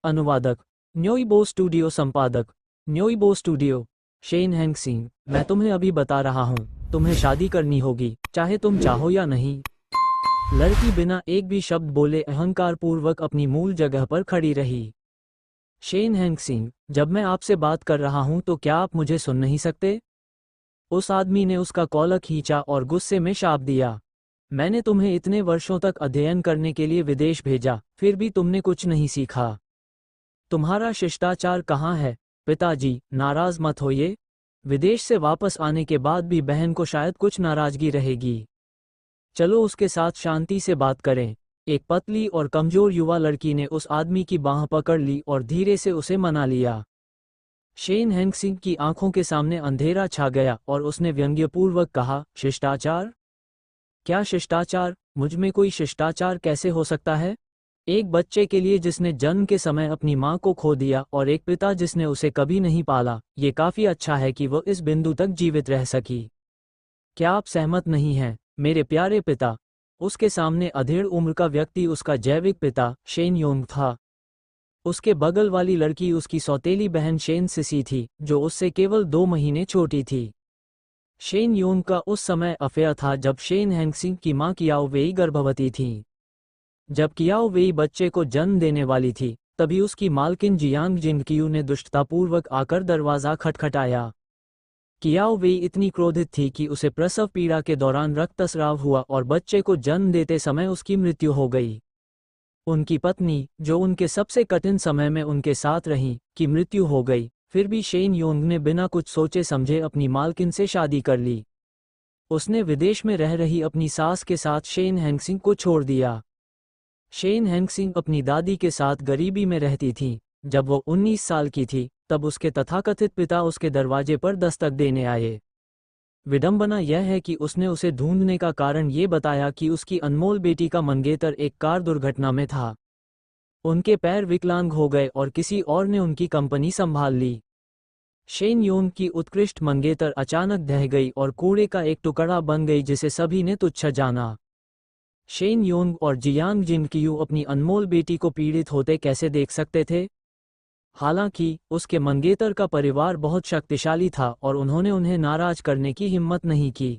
अनुवादक न्योइबो स्टूडियो। संपादक न्योइबो studio. Shane हैंक्सिंग, मैं तुम्हें अभी बता रहा हूँ, तुम्हें शादी करनी होगी, चाहे तुम चाहो या नहीं। लड़की बिना एक भी शब्द बोले अहंकारपूर्वक अपनी मूल जगह पर खड़ी रही। शेन हैंक्सिंग, जब मैं आपसे बात कर रहा हूँ तो क्या आप मुझे सुन नहीं सकते? उस आदमी ने उसका कॉलर खींचा और गुस्से में शाप दिया। मैंने तुम्हें इतने वर्षों तक अध्ययन करने के लिए विदेश भेजा, फिर भी तुमने कुछ नहीं सीखा। तुम्हारा शिष्टाचार कहाँ है? पिताजी, नाराज मत होइए। विदेश से वापस आने के बाद भी बहन को शायद कुछ नाराजगी रहेगी। चलो उसके साथ शांति से बात करें। एक पतली और कमजोर युवा लड़की ने उस आदमी की बांह पकड़ ली और धीरे से उसे मना लिया। शेन हैंक्सिंग की आंखों के सामने अंधेरा छा गया और उसने व्यंग्यपूर्वक कहा, शिष्टाचार? क्या शिष्टाचार? मुझ में कोई शिष्टाचार कैसे हो सकता है? एक बच्चे के लिए जिसने जन्म के समय अपनी मां को खो दिया और एक पिता जिसने उसे कभी नहीं पाला, ये काफी अच्छा है कि वो इस बिंदु तक जीवित रह सकी। क्या आप सहमत नहीं हैं, मेरे प्यारे पिता? उसके सामने अधेड़ उम्र का व्यक्ति उसका जैविक पिता शेन योंग था। उसके बगल वाली लड़की उसकी सौतेली बहन शेन सिसी थी, जो उससे केवल 2 महीने छोटी थी। शेन योंग का उस समय अफेयर था जब शेन हैंक्सिंग की मां कियाओ वेई गर्भवती थी। जब कियाओ वेई बच्चे को जन्म देने वाली थी, तभी उसकी मालकिन जियांग जिनकियू ने दुष्टतापूर्वक आकर दरवाज़ा खटखटाया। कियाओ वेई इतनी क्रोधित थी कि उसे प्रसव पीड़ा के दौरान रक्तस्राव हुआ और बच्चे को जन्म देते समय उसकी मृत्यु हो गई। उनकी पत्नी, जो उनके सबसे कठिन समय में उनके साथ रही, की मृत्यु हो गई। फिर भी शेन योंग ने बिना कुछ सोचे समझे अपनी मालकिन से शादी कर ली। उसने विदेश में रह रही अपनी सास के साथ शेन हैंक्सिंग को छोड़ दिया। शेन हैंक्सिंग अपनी दादी के साथ गरीबी में रहती थी। जब वो 19 साल की थी, तब उसके तथाकथित पिता उसके दरवाजे पर दस्तक देने आए। विडंबना यह है कि उसने उसे ढूंढने का कारण ये बताया कि उसकी अनमोल बेटी का मंगेतर एक कार दुर्घटना में था। उनके पैर विकलांग हो गए और किसी और ने उनकी कंपनी संभाल ली। शेन योंग की उत्कृष्ट मंगेतर अचानक ढह गई और कूड़े का एक टुकड़ा बन गई जिसे सभी ने तुच्छ जाना। शेन योंग और जियांग जिनकियू अपनी अनमोल बेटी को पीड़ित होते कैसे देख सकते थे? हालांकि उसके मंगेतर का परिवार बहुत शक्तिशाली था और उन्होंने उन्हें नाराज करने की हिम्मत नहीं की।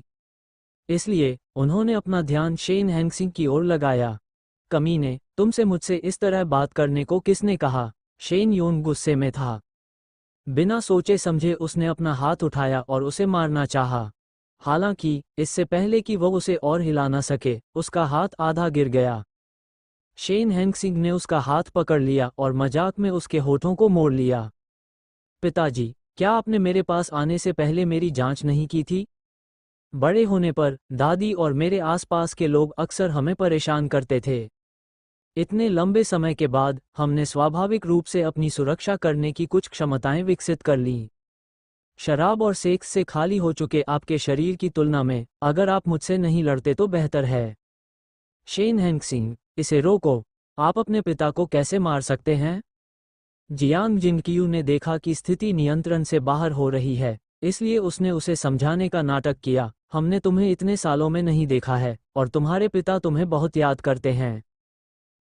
इसलिए उन्होंने अपना ध्यान शेन हैंक्सिंग की ओर लगाया। कमीने, तुमसे मुझसे इस तरह बात करने को किसने कहा? शेन योंग गुस्से में था। बिना सोचे समझे उसने अपना हाथ उठाया और उसे मारना चाहा। हालांकि इससे पहले कि वह उसे और हिला न सके, उसका हाथ आधा गिर गया। शेन हैंक्सिंग ने उसका हाथ पकड़ लिया और मजाक में उसके होठों को मोड़ लिया। पिताजी, क्या आपने मेरे पास आने से पहले मेरी जांच नहीं की थी? बड़े होने पर दादी और मेरे आसपास के लोग अक्सर हमें परेशान करते थे। इतने लंबे समय के बाद हमने स्वाभाविक रूप से अपनी सुरक्षा करने की कुछ क्षमताएं विकसित कर लीं। शराब और सेक्स से खाली हो चुके आपके शरीर की तुलना में अगर आप मुझसे नहीं लड़ते तो बेहतर है। शेन हैंक्सिंग, इसे रोको। आप अपने पिता को कैसे मार सकते हैं? जियांग जिनकियू ने देखा कि स्थिति नियंत्रण से बाहर हो रही है, इसलिए उसने उसे समझाने का नाटक किया। हमने तुम्हें इतने सालों में नहीं देखा है और तुम्हारे पिता तुम्हें बहुत याद करते हैं।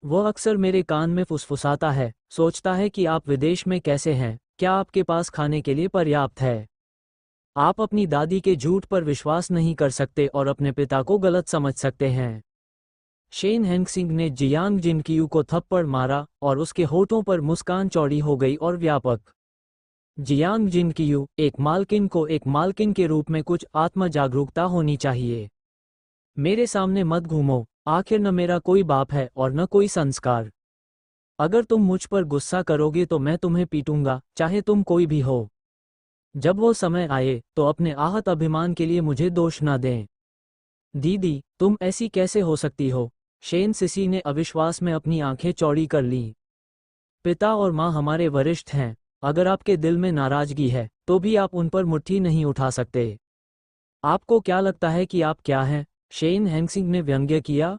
वो अक्सर मेरे कान में फुसफुसाता है, सोचता है कि आप विदेश में कैसे हैं, क्या आपके पास खाने के लिए पर्याप्त है। आप अपनी दादी के झूठ पर विश्वास नहीं कर सकते और अपने पिता को गलत समझ सकते हैं। शेन हैंक्सिंग ने जियांग जिनकियू को थप्पड़ मारा और उसके होठों पर मुस्कान चौड़ी हो गई और व्यापक। जियांग जिनकियू, एक मालकिन को एक मालकिन के रूप में कुछ आत्म जागरूकता होनी चाहिए। मेरे सामने मत घूमो, आखिर न मेरा कोई बाप है और न कोई संस्कार। अगर तुम मुझ पर गुस्सा करोगे तो मैं तुम्हें पीटूंगा, चाहे तुम कोई भी हो। जब वो समय आए तो अपने आहत अभिमान के लिए मुझे दोष न दें। दीदी, तुम ऐसी कैसे हो सकती हो? शेन सिसी ने अविश्वास में अपनी आंखें चौड़ी कर लीं। पिता और माँ हमारे वरिष्ठ हैं, अगर आपके दिल में नाराजगी है तो भी आप उन पर मुट्ठी नहीं उठा सकते। आपको क्या लगता है कि आप क्या हैं? शेन हैंक्सिंग ने व्यंग्य किया।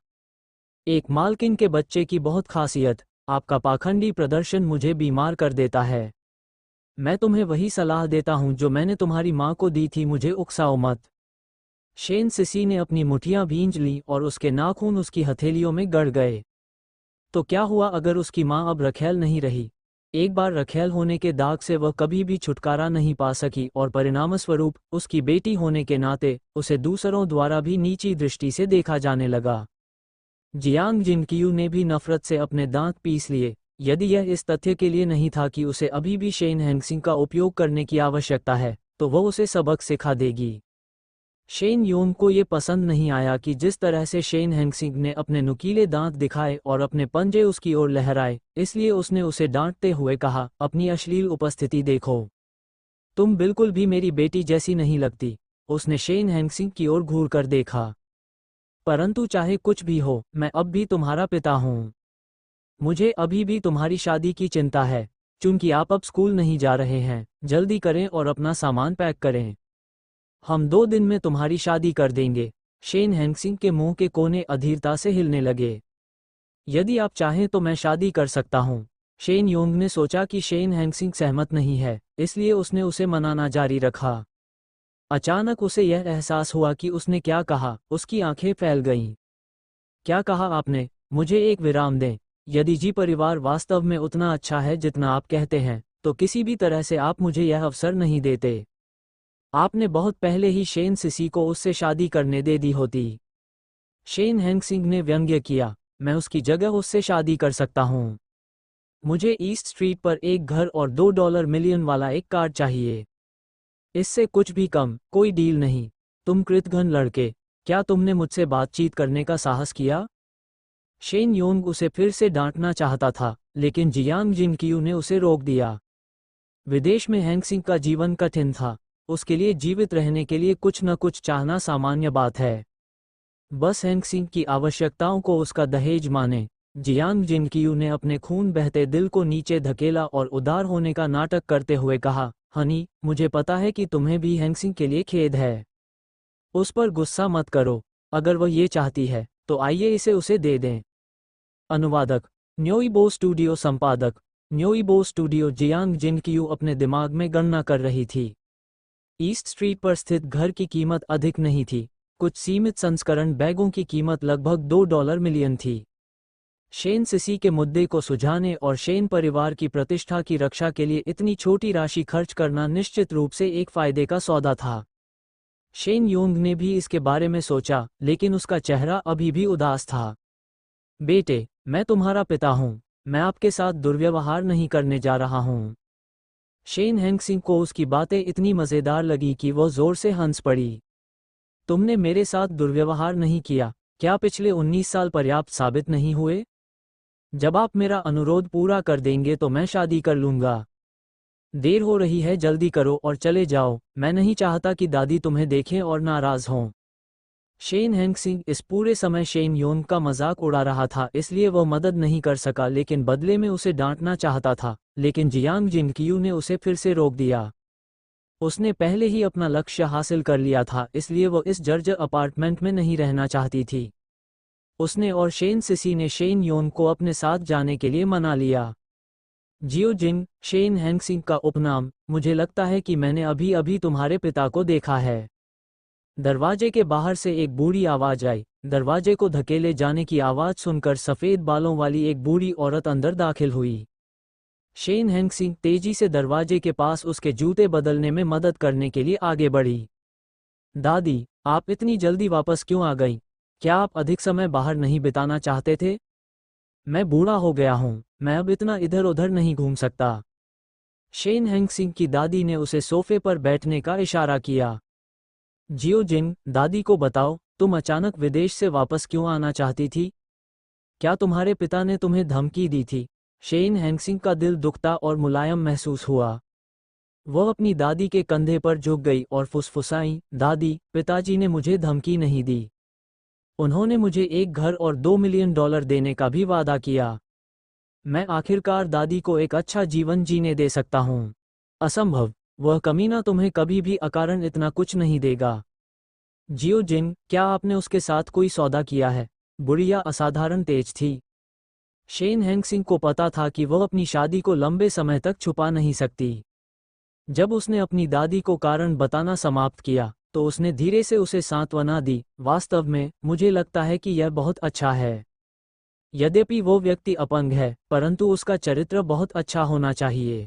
एक मालकिन के बच्चे की बहुत खासियत, आपका पाखंडी प्रदर्शन मुझे बीमार कर देता है। मैं तुम्हें वही सलाह देता हूं जो मैंने तुम्हारी माँ को दी थी, मुझे उकसाओ मत। शेन सिसी ने अपनी मुठियां भींच लीं और उसके नाखून उसकी हथेलियों में गड़ गए। तो क्या हुआ अगर उसकी माँ अब रखेल नहीं रही? एक बार रखेल होने के दाग से वह कभी भी छुटकारा नहीं पा सकी और परिणामस्वरूप उसकी बेटी होने के नाते उसे दूसरों द्वारा भी नीची दृष्टि से देखा जाने लगा। जियांग जिनकियू ने भी नफरत से अपने दांत पीस लिए, यदि यह इस तथ्य के लिए नहीं था कि उसे अभी भी शेन हैंगसिंग का उपयोग करने की आवश्यकता है, तो वह उसे सबक सिखा देगी। शेन योंग को ये पसंद नहीं आया कि जिस तरह से शेन हैंगसिंग ने अपने नुकीले दांत दिखाए और अपने पंजे उसकी ओर लहराए, इसलिए उसने उसे डांटते हुए कहा, अपनी अश्लील उपस्थिति देखो। तुम बिल्कुल भी मेरी बेटी जैसी नहीं लगती। उसने शेन हैंगसिंग की ओर घूर कर देखा। परंतु चाहे कुछ भी हो, मैं अब भी तुम्हारा पिता हूँ। मुझे अभी भी तुम्हारी शादी की चिंता है। चूंकि आप अब स्कूल नहीं जा रहे हैं, जल्दी करें और अपना सामान पैक करें। हम 2 दिन में तुम्हारी शादी कर देंगे। शेन हैंगसिंग के मुंह के कोने अधीरता से हिलने लगे। यदि आप चाहें तो मैं शादी कर सकता हूं। शेन योंग ने सोचा कि शेन हैंगसिंग सहमत नहीं है, इसलिए उसने उसे मनाना जारी रखा। अचानक उसे यह एहसास हुआ कि उसने क्या कहा। उसकी आंखें फैल गईं। क्या कहा आपने? मुझे एक विराम दें। यदि जी परिवार वास्तव में उतना अच्छा है जितना आप कहते हैं, तो किसी भी तरह से आप मुझे यह अवसर नहीं देते। आपने बहुत पहले ही शेन सिसी को उससे शादी करने दे दी होती। शेन हैंगसिंग ने व्यंग्य किया, मैं उसकी जगह उससे शादी कर सकता हूँ। मुझे ईस्ट स्ट्रीट पर एक घर और $2 मिलियन वाला एक कार चाहिए। इससे कुछ भी कम, कोई डील नहीं। तुम कृतघ्न लड़के, क्या तुमने मुझसे बातचीत करने का साहस किया? शेन योंग उसे फिर से डांटना चाहता था, लेकिन जियांग जिनकियू ने उसे रोक दिया। विदेश में हैंगसिंग का जीवन कठिन था। उसके लिए जीवित रहने के लिए कुछ न कुछ चाहना सामान्य बात है। बस हैंगसिंग की आवश्यकताओं को उसका दहेज माने। जियांग जिनकियू ने अपने खून बहते दिल को नीचे धकेला और उदार होने का नाटक करते हुए कहा, हनी, मुझे पता है कि तुम्हें भी हैंगसिंग के लिए खेद है। उस पर गुस्सा मत करो। अगर वह ये चाहती है, तो आइए इसे उसे दे दें। अनुवादक, न्योइबो स्टूडियो संपादक, न्योइबो स्टूडियो। जियांग जिनकियू अपने दिमाग में गणना कर रही थी। ईस्ट स्ट्रीट पर स्थित घर की कीमत अधिक नहीं थी। कुछ सीमित संस्करण बैगों की कीमत लगभग $2 मिलियन थी। शेन सिसी के मुद्दे को सुलझाने और शेन परिवार की प्रतिष्ठा की रक्षा के लिए इतनी छोटी राशि खर्च करना निश्चित रूप से एक फायदे का सौदा था। शेन योंग ने भी इसके बारे में सोचा, लेकिन उसका चेहरा अभी भी उदास था। बेटे, मैं तुम्हारा पिता हूँ। मैं आपके साथ दुर्व्यवहार नहीं करने जा रहा हूँ। शेन हैंगसिंग को उसकी बातें इतनी मज़ेदार लगी कि वह जोर से हंस पड़ी। तुमने मेरे साथ दुर्व्यवहार नहीं किया। क्या पिछले 19 साल पर्याप्त साबित नहीं हुए? जब आप मेरा अनुरोध पूरा कर देंगे तो मैं शादी कर लूँगा। देर हो रही है, जल्दी करो और चले जाओ। मैं नहीं चाहता कि दादी तुम्हें देखें और नाराज़ हों। शेन हैंगसिंग इस पूरे समय शेन योंग का मजाक उड़ा रहा था, इसलिए वह मदद नहीं कर सका, लेकिन बदले में उसे डांटना चाहता था। लेकिन जियांग जिनकियू ने उसे फिर से रोक दिया। उसने पहले ही अपना लक्ष्य हासिल कर लिया था, इसलिए वह इस जर्जर अपार्टमेंट में नहीं रहना चाहती थी। उसने और शेन सिसी ने शेन योंग को अपने साथ जाने के लिए मना लिया। जियो जिन, शेन हैंगसिंग का उपनाम, मुझे लगता है कि मैंने अभी अभी तुम्हारे पिता को देखा है। दरवाजे के बाहर से एक बूढ़ी आवाज आई। दरवाजे को धकेले जाने की आवाज सुनकर सफेद बालों वाली एक बूढ़ी औरत अंदर दाखिल हुई। शेन हैंगसिंग तेजी से दरवाजे के पास उसके जूते बदलने में मदद करने के लिए आगे बढ़ी। दादी, आप इतनी जल्दी वापस क्यों आ गई? क्या आप अधिक समय बाहर नहीं बिताना चाहते थे? मैं बूढ़ा हो गया हूँ, मैं अब इतना इधर उधर नहीं घूम सकता। शेन हैंगसिंग की दादी ने उसे सोफे पर बैठने का इशारा किया। जियो जिन, दादी को बताओ, तुम अचानक विदेश से वापस क्यों आना चाहती थी? क्या तुम्हारे पिता ने तुम्हें धमकी दी थी? शेन हैंगसिंग का दिल दुखता और मुलायम महसूस हुआ। वह अपनी दादी के कंधे पर झुक गई और फुसफुसाई, दादी, पिताजी ने मुझे धमकी नहीं दी। उन्होंने मुझे एक घर और $2 मिलियन देने का भी वादा किया। मैं आखिरकार दादी को एक अच्छा जीवन जीने दे सकता हूँ। असंभव, वह कमीना तुम्हें कभी भी अकारण इतना कुछ नहीं देगा। जियो जिन, क्या आपने उसके साथ कोई सौदा किया है? बुढ़िया असाधारण तेज थी। शेन हैंगसिंग को पता था कि वह अपनी शादी को लंबे समय तक छुपा नहीं सकती। जब उसने अपनी दादी को कारण बताना समाप्त किया, तो उसने धीरे से उसे सांत्वना दी, वास्तव में, मुझे लगता है कि यह बहुत अच्छा है। यद्यपि वो व्यक्ति अपंग है, परंतु उसका चरित्र बहुत अच्छा होना चाहिए।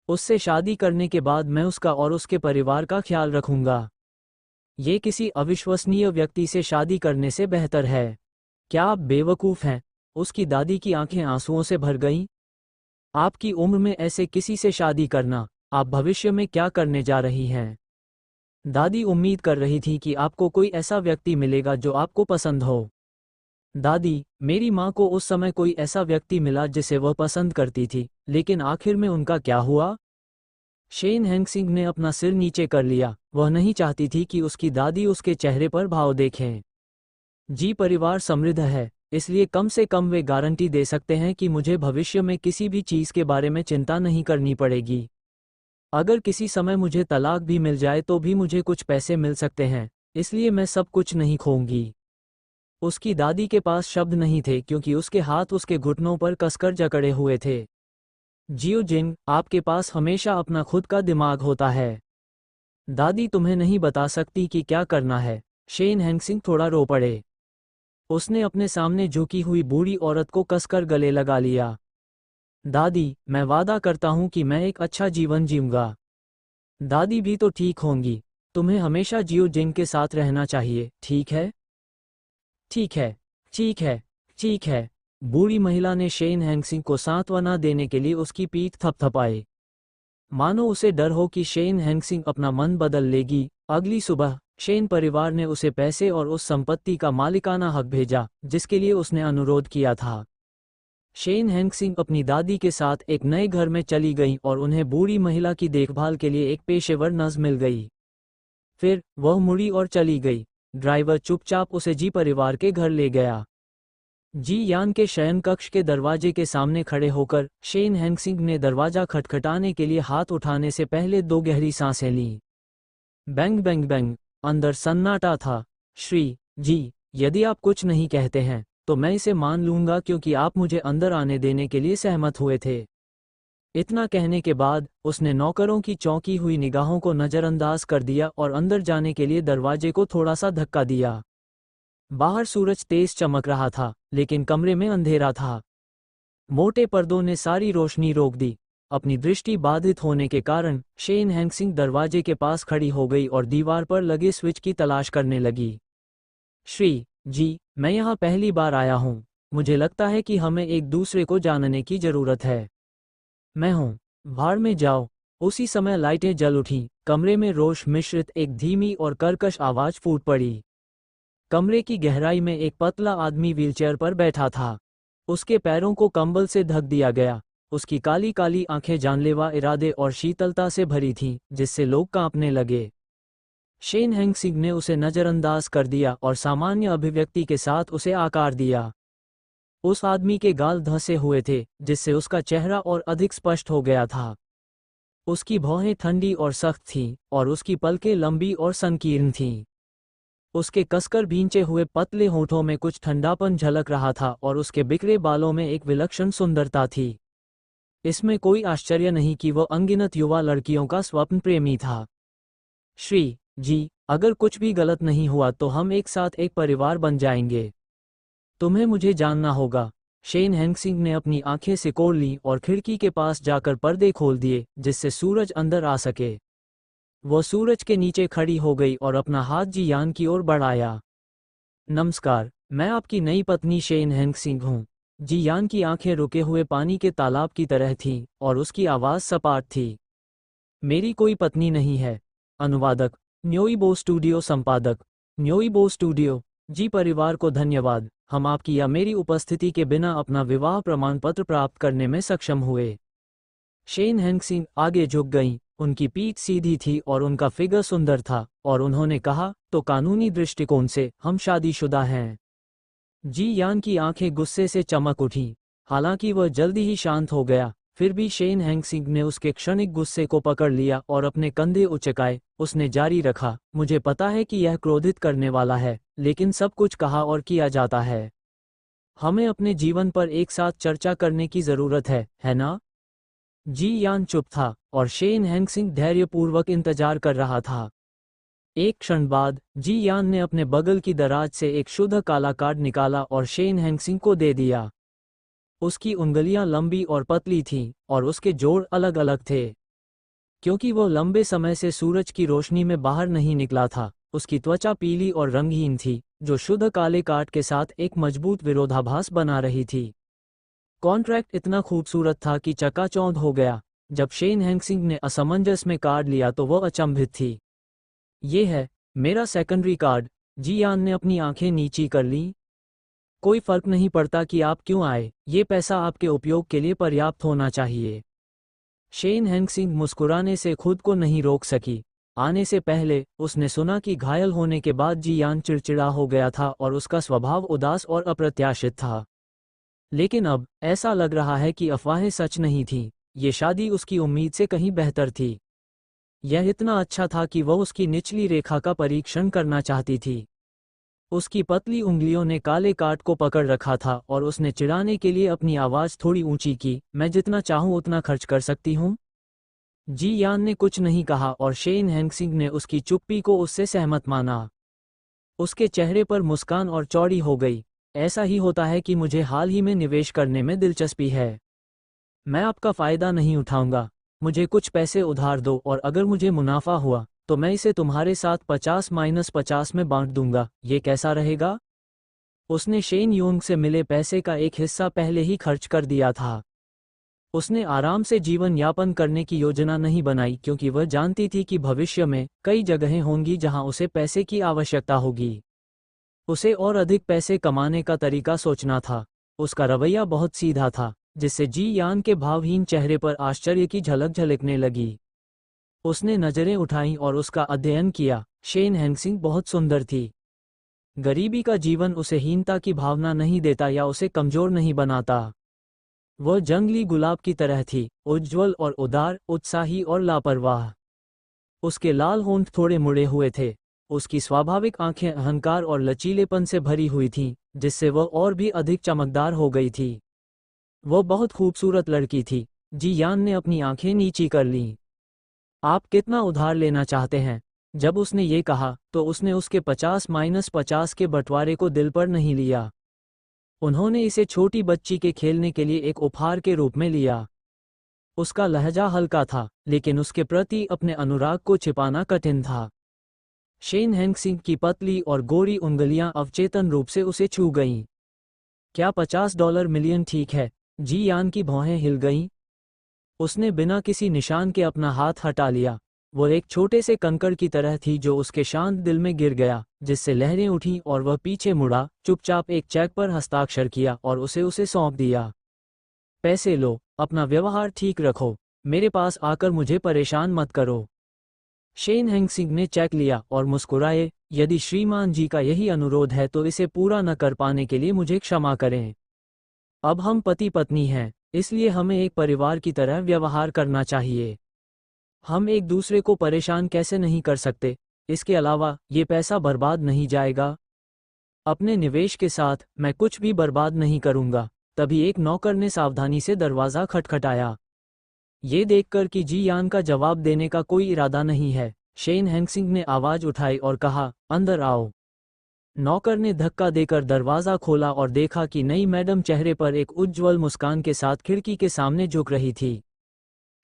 उससे शादी करने के बाद मैं उसका और उसके परिवार का ख्याल रखूंगा। ये किसी अविश्वसनीय व्यक्ति से शादी करने से बेहतर है। क्या आप बेवकूफ़ हैं? उसकी दादी की आंखें आंसुओं से भर गईं। आपकी उम्र में ऐसे किसी से शादी करना, आप भविष्य में क्या करने जा रही हैं? दादी उम्मीद कर रही थी कि आपको कोई ऐसा व्यक्ति मिलेगा जो आपको पसंद हो। दादी, मेरी माँ को उस समय कोई ऐसा व्यक्ति मिला जिसे वह पसंद करती थी, लेकिन आखिर में उनका क्या हुआ? शेन हैंगसिंग ने अपना सिर नीचे कर लिया। वह नहीं चाहती थी कि उसकी दादी उसके चेहरे पर भाव देखें। जी परिवार समृद्ध है, इसलिए कम से कम वे गारंटी दे सकते हैं कि मुझे भविष्य में किसी भी चीज़ के बारे में चिंता नहीं करनी पड़ेगी। अगर किसी समय मुझे तलाक भी मिल जाए तो भी मुझे कुछ पैसे मिल सकते हैं, इसलिए मैं सब कुछ नहीं खोऊंगी। उसकी दादी के पास शब्द नहीं थे क्योंकि उसके हाथ उसके घुटनों पर कसकर जकड़े हुए थे। जियो जिंग, आपके पास हमेशा अपना खुद का दिमाग होता है। दादी तुम्हें नहीं बता सकती कि क्या करना है। शेन हैंगसिंग थोड़ा रो पड़े। उसने अपने सामने झुकी हुई बूढ़ी औरत को कसकर गले लगा लिया। दादी, मैं वादा करता हूं कि मैं एक अच्छा जीवन जीऊंगा। दादी भी तो ठीक होंगी। तुम्हें हमेशा जियो जिंग के साथ रहना चाहिए, ठीक है? ठीक है, ठीक है, ठीक है। बूढ़ी महिला ने शेन हैंगसिंग को सांत्वना देने के लिए उसकी पीठ थपथपाई, मानो उसे डर हो कि शेन हैंगसिंग अपना मन बदल लेगी। अगली सुबह शेन परिवार ने उसे पैसे और उस संपत्ति का मालिकाना हक भेजा जिसके लिए उसने अनुरोध किया था। शेन हैंगसिंग अपनी दादी के साथ एक नए घर में चली गईं और उन्हें बूढ़ी महिला की देखभाल के लिए एक पेशेवर नर्स मिल गई। फिर वह मुड़ी और चली गई। ड्राइवर चुपचाप उसे जी परिवार के घर ले गया। जी यान के शयन कक्ष के दरवाजे के सामने खड़े होकर शेन हैंगसिंग ने दरवाजा खटखटाने के लिए हाथ उठाने से पहले 2 गहरी सांसें लीं। बैंग बैंग बैंग, अंदर सन्नाटा था। श्री जी, यदि आप कुछ नहीं कहते हैं तो मैं इसे मान लूंगा क्योंकि आप मुझे अंदर आने देने के लिए सहमत हुए थे। इतना कहने के बाद उसने नौकरों की चौंकी हुई निगाहों को नज़रअंदाज कर दिया और अंदर जाने के लिए दरवाजे को थोड़ा सा धक्का दिया। बाहर सूरज तेज चमक रहा था, लेकिन कमरे में अंधेरा था। मोटे पर्दों ने सारी रोशनी रोक दी। अपनी दृष्टि बाधित होने के कारण शेन हैंगसिंग दरवाजे के पास खड़ी हो गई और दीवार पर लगे स्विच की तलाश करने लगी। श्री जी, मैं यहाँ पहली बार आया हूँ। मुझे लगता है कि हमें एक दूसरे को जानने की जरूरत है। मैं हूँ। भाड़ में जाओ। उसी समय लाइटें जल उठीं। कमरे में रोश मिश्रित एक धीमी और कर्कश आवाज फूट पड़ी। कमरे की गहराई में एक पतला आदमी व्हीलचेयर पर बैठा था। उसके पैरों को कंबल से ढक दिया गया। उसकी काली काली आंखें जानलेवा इरादे और शीतलता से भरी थीं, जिससे लोग कांपने लगे। शेन हैंगसिंग ने उसे नज़रअंदाज कर दिया और सामान्य अभिव्यक्ति के साथ उसे आकार दिया। उस आदमी के गाल धंसे हुए थे, जिससे उसका चेहरा और अधिक स्पष्ट हो गया था। उसकी भौहें ठंडी और सख्त थीं, और उसकी पलकें लंबी और संकीर्ण थीं। उसके कसकर भींचे हुए पतले होठों में कुछ ठंडापन झलक रहा था और उसके बिखरे बालों में एक विलक्षण सुंदरता थी। इसमें कोई आश्चर्य नहीं कि वह अनगिनत युवा लड़कियों का स्वप्न प्रेमी था। श्री जी, अगर कुछ भी गलत नहीं हुआ तो हम एक साथ एक परिवार बन जाएंगे। तुम्हें मुझे जानना होगा। शेन हैंगसिंग ने अपनी आंखें सिकोड़ लीं और खिड़की के पास जाकर पर्दे खोल दिए जिससे सूरज अंदर आ सके। वह सूरज के नीचे खड़ी हो गई और अपना हाथ जी यान की ओर बढ़ाया। नमस्कार, मैं आपकी नई पत्नी शेन हैंगसिंग हूँ। जी यान की आंखें रुके हुए पानी के तालाब की तरह थीं और उसकी आवाज़ सपाट थी। मेरी कोई पत्नी नहीं है। अनुवादक न्योइबो स्टूडियो संपादक न्योइबो स्टूडियो। जी परिवार को धन्यवाद, हम आपकी या मेरी उपस्थिति के बिना अपना विवाह प्रमाण पत्र प्राप्त करने में सक्षम हुए। शेन हैंगसिंग आगे झुक गईं। उनकी पीठ सीधी थी और उनका फिगर सुंदर था, और उन्होंने कहा, तो कानूनी दृष्टिकोण से हम शादीशुदा हैं। जी यान की आंखें गुस्से से चमक उठीं। हालांकि वह जल्दी ही शांत हो गया, फिर भी शेन हैंगसिंग ने उसके क्षणिक गुस्से को पकड़ लिया और अपने कंधे उचकाए। उसने जारी रखा, मुझे पता है कि यह क्रोधित करने वाला है, लेकिन सब कुछ कहा और किया जाता है। हमें अपने जीवन पर एक साथ चर्चा करने की जरूरत है ना? जी यान चुप था और शेन हैंगसिंग धैर्यपूर्वक इंतजार कर रहा था। एक क्षण बाद जी यान ने अपने बगल की दराज से एक शुद्ध काला कार्ड निकाला और शेन हैंगसिंग को दे दिया। उसकी उंगलियां लंबी और पतली थीं और उसके जोड़ अलग अलग थे। क्योंकि वो लंबे समय से सूरज की रोशनी में बाहर नहीं निकला था, उसकी त्वचा पीली और रंगहीन थी, जो शुद्ध काले कार्ड के साथ एक मजबूत विरोधाभास बना रही थी। कॉन्ट्रैक्ट इतना खूबसूरत था कि चकाचौंध हो गया। जब शेन हैंगसिंग ने असमंजस में कार्ड लिया तो वह अचंभित थी। ये है मेरा सेकेंडरी कार्ड। जी यान ने अपनी आंखें नीची कर लीं। कोई फर्क नहीं पड़ता कि आप क्यों आए, ये पैसा आपके उपयोग के लिए पर्याप्त होना चाहिए। शेन हैंगसिंग मुस्कुराने से खुद को नहीं रोक सकी। आने से पहले उसने सुना कि घायल होने के बाद जी यान चिड़चिड़ा हो गया था और उसका स्वभाव उदास और अप्रत्याशित था। लेकिन अब ऐसा लग रहा है कि अफवाहें सच नहीं थीं। ये शादी उसकी उम्मीद से कहीं बेहतर थी। यह इतना अच्छा था कि वह उसकी निचली रेखा का परीक्षण करना चाहती थी। उसकी पतली उंगलियों ने काले कार्ड को पकड़ रखा था और उसने चिढ़ाने के लिए अपनी आवाज़ थोड़ी ऊंची की, मैं जितना चाहूं उतना खर्च कर सकती हूं। जी यान ने कुछ नहीं कहा और शेन हैंगसिंग ने उसकी चुप्पी को उससे सहमत माना। उसके चेहरे पर मुस्कान और चौड़ी हो गई। ऐसा ही होता है कि मुझे हाल ही में निवेश करने में दिलचस्पी है। मैं आपका फ़ायदा नहीं उठाऊंगा। मुझे कुछ पैसे उधार दो और अगर मुझे मुनाफा हुआ तो मैं इसे तुम्हारे साथ 50-50 में बांट दूंगा। ये कैसा रहेगा? उसने शेन यूंग से मिले पैसे का एक हिस्सा पहले ही खर्च कर दिया था। उसने आराम से जीवन यापन करने की योजना नहीं बनाई क्योंकि वह जानती थी कि भविष्य में कई जगहें होंगी जहां उसे पैसे की आवश्यकता होगी। उसे और अधिक पैसे कमाने का तरीका सोचना था। उसका रवैया बहुत सीधा था, जिससे जी यान के भावहीन चेहरे पर आश्चर्य की झलक झलकने लगी। उसने नजरें उठाईं और उसका अध्ययन किया। शेन हैंगसिंग बहुत सुंदर थी। गरीबी का जीवन उसे हीनता की भावना नहीं देता या उसे कमजोर नहीं बनाता। वह जंगली गुलाब की तरह थी, उज्ज्वल और उदार, उत्साही और लापरवाह। उसके लाल होंठ थोड़े मुड़े हुए थे। उसकी स्वाभाविक आंखें अहंकार और लचीलेपन से भरी हुई थीं, जिससे वह और भी अधिक चमकदार हो गई थी। वह बहुत खूबसूरत लड़की थी। जी यान ने अपनी आंखें नीची कर लीं। आप कितना उधार लेना चाहते हैं? जब उसने ये कहा तो उसने उसके 50-50 के बंटवारे को दिल पर नहीं लिया। उन्होंने इसे छोटी बच्ची के खेलने के लिए एक उपहार के रूप में लिया। उसका लहजा हल्का था, लेकिन उसके प्रति अपने अनुराग को छिपाना कठिन था। शेन हैंगसिंग की पतली और गोरी उंगलियां अवचेतन रूप से उसे छू गईं। क्या $50 मिलियन ठीक है? जी यान की भौहें हिल गईं। उसने बिना किसी निशान के अपना हाथ हटा लिया। वो एक छोटे से कंकड़ की तरह थी जो उसके शांत दिल में गिर गया, जिससे लहरें उठीं और वह पीछे मुड़ा, चुपचाप एक चेक पर हस्ताक्षर किया और उसे सौंप दिया। पैसे लो, अपना व्यवहार ठीक रखो, मेरे पास आकर मुझे परेशान मत करो। शेन हैंगसिंग ने चेक लिया और मुस्कुराए, यदि श्रीमान जी का यही अनुरोध है तो इसे पूरा न कर पाने के लिए मुझे क्षमा करें। अब हम पति पत्नी हैं, इसलिए हमें एक परिवार की तरह व्यवहार करना चाहिए। हम एक दूसरे को परेशान कैसे नहीं कर सकते? इसके अलावा ये पैसा बर्बाद नहीं जाएगा। अपने निवेश के साथ मैं कुछ भी बर्बाद नहीं करूंगा। तभी एक नौकर ने सावधानी से दरवाज़ा खटखटाया। ये देखकर कि जी यान का जवाब देने का कोई इरादा नहीं है, शेन हैंगसिंग ने आवाज़ उठाई और कहा, अंदर आओ। नौकर ने धक्का देकर दरवाज़ा खोला और देखा कि नई मैडम चेहरे पर एक उज्ज्वल मुस्कान के साथ खिड़की के सामने झुक रही थी।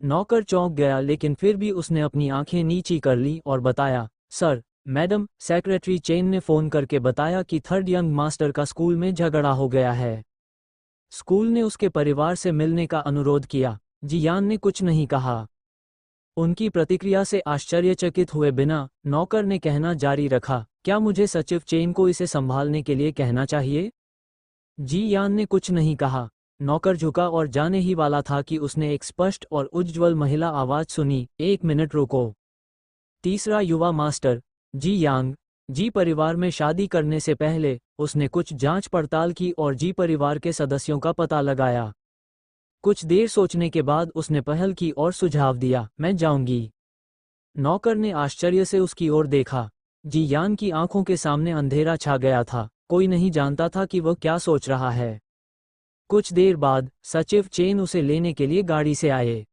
नौकर चौंक गया, लेकिन फिर भी उसने अपनी आंखें नीची कर लीं और बताया, सर, मैडम, सेक्रेटरी चेन ने फ़ोन करके बताया कि थर्ड यंग मास्टर का स्कूल में झगड़ा हो गया है। स्कूल ने उसके परिवार से मिलने का अनुरोध किया। जी यान ने कुछ नहीं कहा। उनकी प्रतिक्रिया से आश्चर्यचकित हुए बिना नौकर ने कहना जारी रखा, क्या मुझे सचिव चेन को इसे संभालने के लिए कहना चाहिए? जी यान ने कुछ नहीं कहा। नौकर झुका और जाने ही वाला था कि उसने एक स्पष्ट और उज्ज्वल महिला आवाज़ सुनी, 1 मिनट रुको। तीसरा युवा मास्टर, जी यांग। जी परिवार में शादी करने से पहले उसने कुछ जांच पड़ताल की और जी परिवार के सदस्यों का पता लगाया। कुछ देर सोचने के बाद उसने पहल की और सुझाव दिया, मैं जाऊंगी। नौकर ने आश्चर्य से उसकी ओर देखा। जी यान की आंखों के सामने अंधेरा छा गया था, कोई नहीं जानता था कि वह क्या सोच रहा है। कुछ देर बाद सचिव चेन उसे लेने के लिए गाड़ी से आए।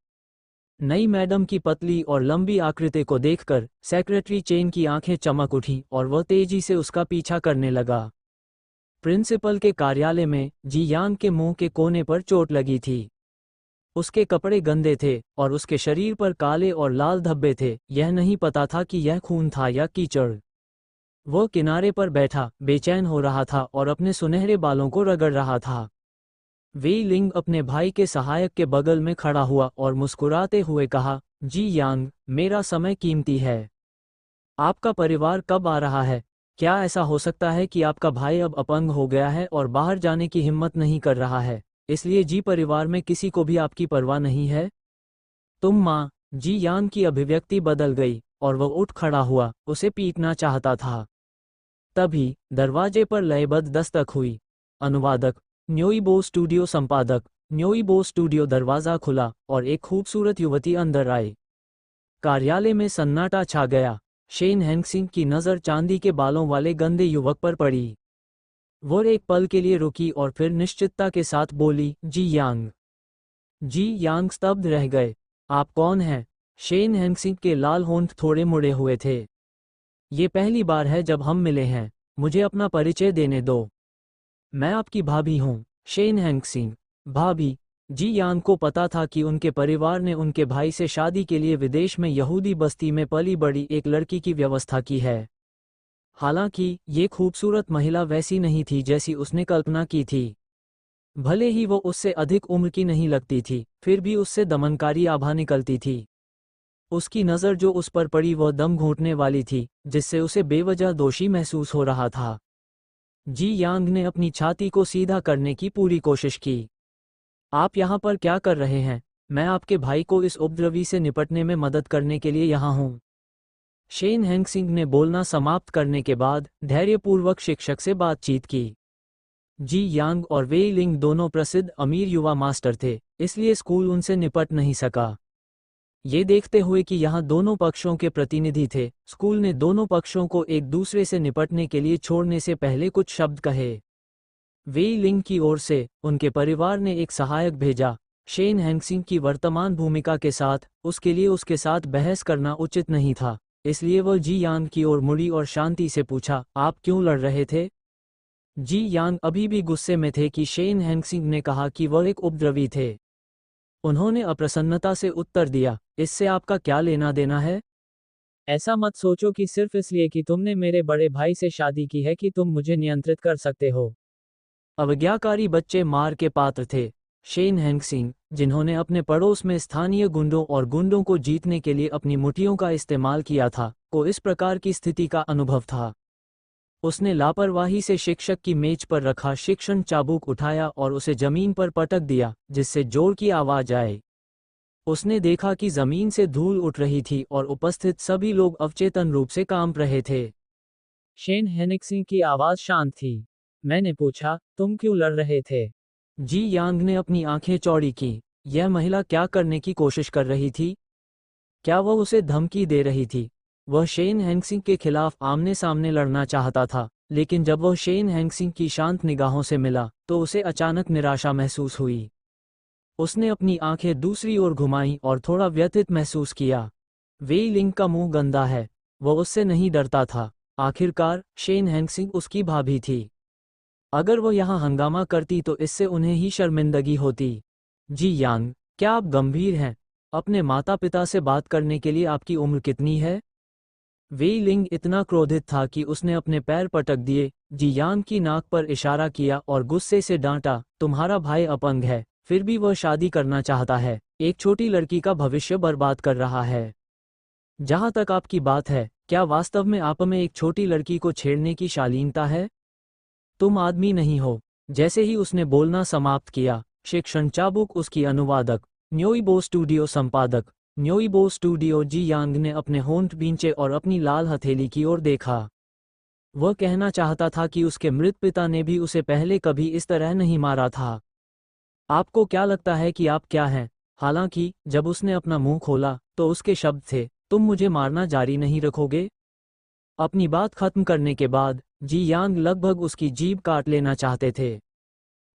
नई मैडम की पतली और लंबी आकृति को देखकर सेक्रेटरी चेन की आंखें चमक उठीं और वह तेजी से उसका पीछा करने लगा। प्रिंसिपल के कार्यालय में जी यांग के मुंह के कोने पर चोट लगी थी। उसके कपड़े गंदे थे और उसके शरीर पर काले और लाल धब्बे थे। यह नहीं पता था कि यह खून था या कीचड़। वह किनारे पर बैठा बेचैन हो रहा था और अपने सुनहरे बालों को रगड़ रहा था। वेई लिंग अपने भाई के सहायक के बगल में खड़ा हुआ और मुस्कुराते हुए कहा, जी यांग, मेरा समय कीमती है। आपका परिवार कब आ रहा है? क्या ऐसा हो सकता है कि आपका भाई अब अपंग हो गया है और बाहर जाने की हिम्मत नहीं कर रहा है, इसलिए जी परिवार में किसी को भी आपकी परवाह नहीं है? तुम माँ। जी यांग की अभिव्यक्ति बदल गई और वह उठ खड़ा हुआ, उसे पीटना चाहता था। तभी दरवाजे पर लयबद्ध दस्तक हुई। अनुवादक न्योइबो स्टूडियो संपादक न्योइबो स्टूडियो। दरवाजा खुला और एक खूबसूरत युवती अंदर आई। कार्यालय में सन्नाटा छा गया। शेन हैंगसिंग की नज़र चांदी के बालों वाले गंदे युवक पर पड़ी। वो एक पल के लिए रुकी और फिर निश्चितता के साथ बोली, जी यांग। जी यांग स्तब्ध रह गए। आप कौन हैं? शेन हैंगसिंग के लाल होंठ थोड़े मुड़े हुए थे। ये पहली बार है जब हम मिले हैं। मुझे अपना परिचय देने दो। मैं आपकी भाभी हूँ। शेन हैंगसिंग। भाभी? जी यांग को पता था कि उनके परिवार ने उनके भाई से शादी के लिए विदेश में यहूदी बस्ती में पली बड़ी एक लड़की की व्यवस्था की है। हालांकि ये खूबसूरत महिला वैसी नहीं थी जैसी उसने कल्पना की थी। भले ही वो उससे अधिक उम्र की नहीं लगती थी, फिर भी उससे दमनकारी आभा निकलती थी। उसकी नज़र जो उस पर पड़ी वह दम घोंटने वाली थी, जिससे उसे बेवजह दोषी महसूस हो रहा था। जी यांग ने अपनी छाती को सीधा करने की पूरी कोशिश की। आप यहाँ पर क्या कर रहे हैं? मैं आपके भाई को इस उपद्रवी से निपटने में मदद करने के लिए यहाँ हूँ। शेन हैंगसिंग ने बोलना समाप्त करने के बाद धैर्यपूर्वक शिक्षक से बातचीत की। जी यांग और वेई लिंग दोनों प्रसिद्ध अमीर युवा मास्टर थे, इसलिए स्कूल उनसे निपट नहीं सका। ये देखते हुए कि यहाँ दोनों पक्षों के प्रतिनिधि थे, स्कूल ने दोनों पक्षों को एक दूसरे से निपटने के लिए छोड़ने से पहले कुछ शब्द कहे। वेई लिंग की ओर से उनके परिवार ने एक सहायक भेजा। शेन हैंगसिंग की वर्तमान भूमिका के साथ उसके लिए उसके साथ बहस करना उचित नहीं था, इसलिए वह जी यांग की ओर मुड़ी और शांति से पूछा, आप क्यों लड़ रहे थे? जी यांग अभी भी गुस्से में थे कि शेन हैंगसिंग ने कहा कि वह एक उपद्रवी थे। उन्होंने अप्रसन्नता से उत्तर दिया, इससे आपका क्या लेना देना है? ऐसा मत सोचो कि सिर्फ इसलिए कि तुमने मेरे बड़े भाई से शादी की है कि तुम मुझे नियंत्रित कर सकते हो। अवज्ञाकारी बच्चे मार के पात्र थे। शेन हैंगसिंग, जिन्होंने अपने पड़ोस में स्थानीय गुंडों और गुंडों को जीतने के लिए अपनी मुट्ठियों का इस्तेमाल किया था, को इस प्रकार की स्थिति का अनुभव था। उसने लापरवाही से शिक्षक की मेज पर रखा शिक्षण चाबुक उठाया और उसे जमीन पर पटक दिया, जिससे जोर की आवाज आए। उसने देखा कि जमीन से धूल उठ रही थी और उपस्थित सभी लोग अवचेतन रूप से कांप रहे थे। शेन हैंगसिंग की आवाज शांत थी। मैंने पूछा, तुम क्यों लड़ रहे थे? जी यांग ने अपनी आंखें चौड़ी की। यह महिला क्या करने की कोशिश कर रही थी? क्या वह उसे धमकी दे रही थी? वह शेन हैंगसिंग के खिलाफ आमने सामने लड़ना चाहता था, लेकिन जब वह शेन हैंगसिंग की शांत निगाहों से मिला तो उसे अचानक निराशा महसूस हुई। उसने अपनी आंखें दूसरी ओर घुमाईं और थोड़ा व्यथित महसूस किया। वेई लिंग का मुंह गंदा है। वह उससे नहीं डरता था। आखिरकार शेन हैंगसिंग उसकी भाभी थी। अगर वह यहाँ हंगामा करती तो इससे उन्हें ही शर्मिंदगी होती। जी यांग, क्या आप गंभीर हैं? अपने माता पिता से बात करने के लिए आपकी उम्र कितनी है? वेई लिंग इतना क्रोधित था कि उसने अपने पैर पटक दिए। जी यांग की नाक पर इशारा किया और गुस्से से डांटा, तुम्हारा भाई अपंग है, फिर भी वह शादी करना चाहता है, एक छोटी लड़की का भविष्य बर्बाद कर रहा है। जहां तक आपकी बात है, क्या वास्तव में आप में एक छोटी लड़की को छेड़ने की शालीनता है? तुम आदमी नहीं हो। जैसे ही उसने बोलना समाप्त किया, शिक्षण चाबुक उसकी अनुवादक न्योइबो स्टूडियो संपादक न्योइबो स्टूडियो जी यांग ने अपने होंठ भींचे और अपनी लाल हथेली की ओर देखा। वह कहना चाहता था कि उसके मृत पिता ने भी उसे पहले कभी इस तरह नहीं मारा था। आपको क्या लगता है कि आप क्या हैं? हालांकि जब उसने अपना मुंह खोला तो उसके शब्द थे, तुम मुझे मारना जारी नहीं रखोगे? अपनी बात खत्म करने के बाद जी यांग लगभग उसकी जीभ काट लेना चाहते थे।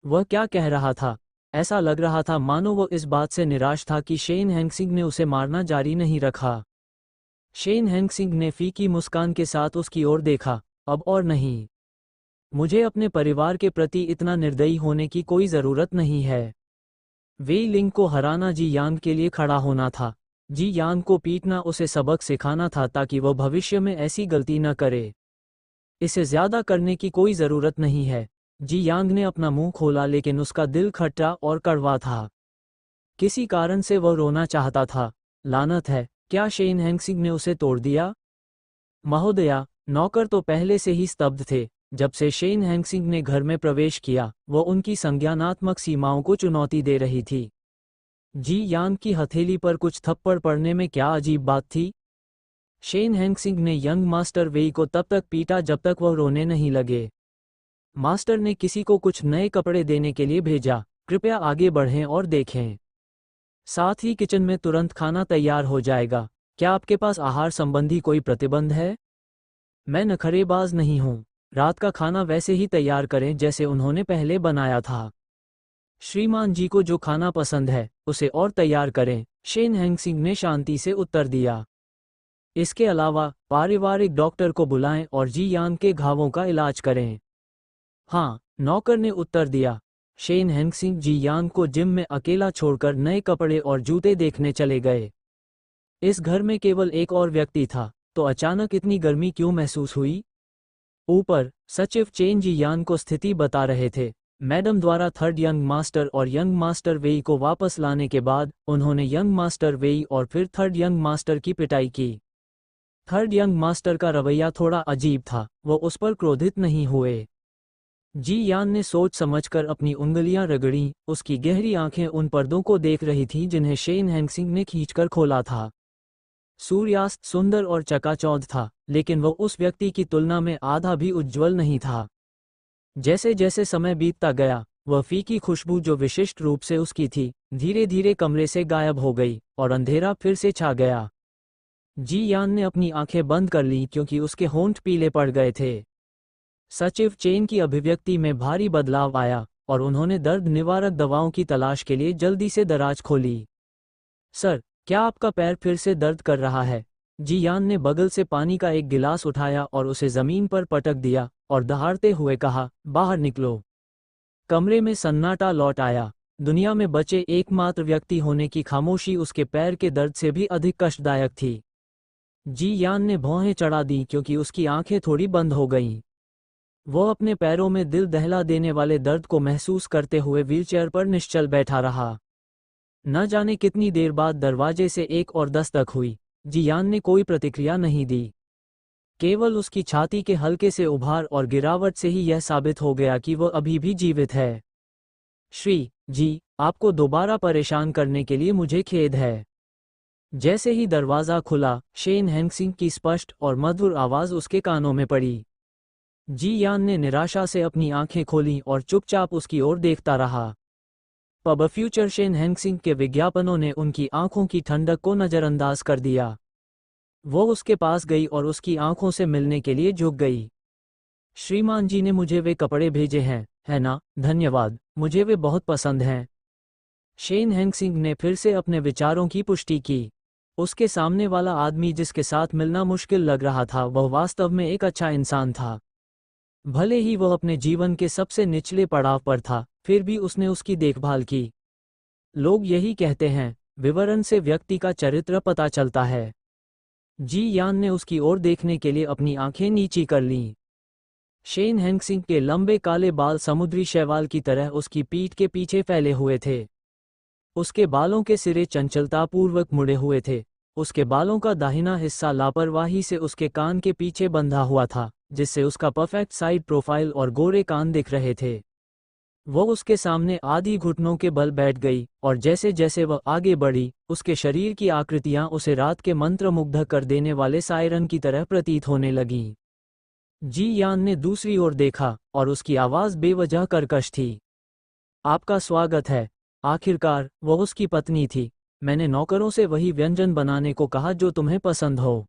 वह क्या कह रहा था? ऐसा लग रहा था मानो वो इस बात से निराश था कि शेन हैंगसिंग ने उसे मारना जारी नहीं रखा। शेन हैंगसिंग ने फीकी मुस्कान के साथ उसकी ओर देखा। अब और नहीं। मुझे अपने परिवार के प्रति इतना निर्दयी होने की कोई ज़रूरत नहीं है। वेई लिंग को हराना जी यांग के लिए खड़ा होना था। जी यांग को पीटना उसे सबक सिखाना था ताकि वह भविष्य में ऐसी गलती न करे। इसे ज्यादा करने की कोई ज़रूरत नहीं है। जी यांग ने अपना मुंह खोला लेकिन उसका दिल खट्टा और कड़वा था। किसी कारण से वह रोना चाहता था। लानत है, क्या शेन हैंगसिंग ने उसे तोड़ दिया? महोदया, नौकर तो पहले से ही स्तब्ध थे। जब से शेन हैंगसिंग ने घर में प्रवेश किया, वह उनकी संज्ञानात्मक सीमाओं को चुनौती दे रही थी। जी यांग की हथेली पर कुछ थप्पड़ पड़ने में क्या अजीब बात थी? शेन हैंगसिंग ने यंग मास्टर वेई को तब तक पीटा जब तक वह रोने नहीं लगे। मास्टर ने किसी को कुछ नए कपड़े देने के लिए भेजा। कृपया आगे बढ़ें और देखें। साथ ही किचन में तुरंत खाना तैयार हो जाएगा। क्या आपके पास आहार संबंधी कोई प्रतिबंध है? मैं नखरेबाज नहीं हूँ। रात का खाना वैसे ही तैयार करें जैसे उन्होंने पहले बनाया था। श्रीमान जी को जो खाना पसंद है उसे और तैयार करें, शेन हैंगसिंग ने शांति से उत्तर दिया। इसके अलावा पारिवारिक डॉक्टर को बुलाएं और जी यांग के घावों का इलाज करें। हाँ, नौकर ने उत्तर दिया। शेन हैंगसिंग जी यांग को जिम में अकेला छोड़कर नए कपड़े और जूते देखने चले गए। इस घर में केवल एक और व्यक्ति था, तो अचानक इतनी गर्मी क्यों महसूस हुई? ऊपर सचिव चेन जी यान को स्थिति बता रहे थे। मैडम द्वारा थर्ड यंग मास्टर और यंग मास्टर वेई को वापस लाने के बाद उन्होंने यंग मास्टर वेई और फिर थर्ड यंग मास्टर की पिटाई की। थर्ड यंग मास्टर का रवैया थोड़ा अजीब था, वो उस पर क्रोधित नहीं हुए। जी यान ने सोच समझकर अपनी उंगलियां रगड़ी। उसकी गहरी आंखें उन पर्दों को देख रही थीं जिन्हें शेन हैंगसिंग ने खींचकर खोला था। सूर्यास्त सुंदर और चकाचौंध था, लेकिन वह उस व्यक्ति की तुलना में आधा भी उज्ज्वल नहीं था। जैसे जैसे समय बीतता गया, वह फीकी खुशबू जो विशिष्ट रूप से उसकी थी, धीरे धीरे कमरे से गायब हो गई और अंधेरा फिर से छा गया। जी यान ने अपनी आंखें बंद कर लीं क्योंकि उसके होंठ पीले पड़ गए थे। सचिव चेन की अभिव्यक्ति में भारी बदलाव आया और उन्होंने दर्द निवारक दवाओं की तलाश के लिए जल्दी से दराज खोली। सर, क्या आपका पैर फिर से दर्द कर रहा है? जी यान ने बगल से पानी का एक गिलास उठाया और उसे जमीन पर पटक दिया और दहाड़ते हुए कहा, बाहर निकलो। कमरे में सन्नाटा लौट आया। दुनिया में बचे एकमात्र व्यक्ति होने की खामोशी उसके पैर के दर्द से भी अधिक कष्टदायक थी। जी यान ने भौहें चढ़ा दी क्योंकि उसकी आंखें थोड़ी बंद हो गईं। वह अपने पैरों में दिल दहला देने वाले दर्द को महसूस करते हुए व्हीलचेयर पर निश्चल बैठा रहा। न जाने कितनी देर बाद दरवाजे से एक और दस्तक हुई। जी यान ने कोई प्रतिक्रिया नहीं दी। केवल उसकी छाती के हल्के से उभार और गिरावट से ही यह साबित हो गया कि वह अभी भी जीवित है। श्री जी, आपको दोबारा परेशान करने के लिए मुझे खेद है। जैसे ही दरवाज़ा खुला, शेन हैंगसिंग की स्पष्ट और मधुर आवाज़ उसके कानों में पड़ी। जी यान ने निराशा से अपनी आंखें खोलीं और चुपचाप उसकी ओर देखता रहा। पब फ्यूचर शेन हैंगसिंग के विज्ञापनों ने उनकी आंखों की ठंडक को नज़रअंदाज कर दिया। वो उसके पास गई और उसकी आंखों से मिलने के लिए झुक गई। श्रीमान जी ने मुझे वे कपड़े भेजे हैं, है ना? धन्यवाद, मुझे वे बहुत पसंद हैं। शेन हैंगसिंग ने फिर से अपने विचारों की पुष्टि की। उसके सामने वाला आदमी जिसके साथ मिलना मुश्किल लग रहा था, वह वास्तव में एक अच्छा इंसान था। भले ही वह अपने जीवन के सबसे निचले पड़ाव पर था, फिर भी उसने उसकी देखभाल की। लोग यही कहते हैं, विवरण से व्यक्ति का चरित्र पता चलता है। जी यान ने उसकी ओर देखने के लिए अपनी आंखें नीची कर लीं। शेन हैंगसिंग के लंबे काले बाल समुद्री शैवाल की तरह उसकी पीठ के पीछे फैले हुए थे। उसके बालों के सिरे चंचलतापूर्वक मुड़े हुए थे। उसके बालों का दाहिना हिस्सा लापरवाही से उसके कान के पीछे बंधा हुआ था, जिससे उसका परफेक्ट साइड प्रोफाइल और गोरे कान दिख रहे थे। वो उसके सामने आधी घुटनों के बल बैठ गई और जैसे जैसे वह आगे बढ़ी, उसके शरीर की आकृतियां उसे रात के मंत्रमुग्ध कर देने वाले सायरन की तरह प्रतीत होने लगीं। जी यान ने दूसरी ओर देखा और उसकी आवाज़ बेवजह कर्कश थी। आपका स्वागत है। आखिरकार वह उसकी पत्नी थी। मैंने नौकरों से वही व्यंजन बनाने को कहा जो तुम्हें पसंद हो।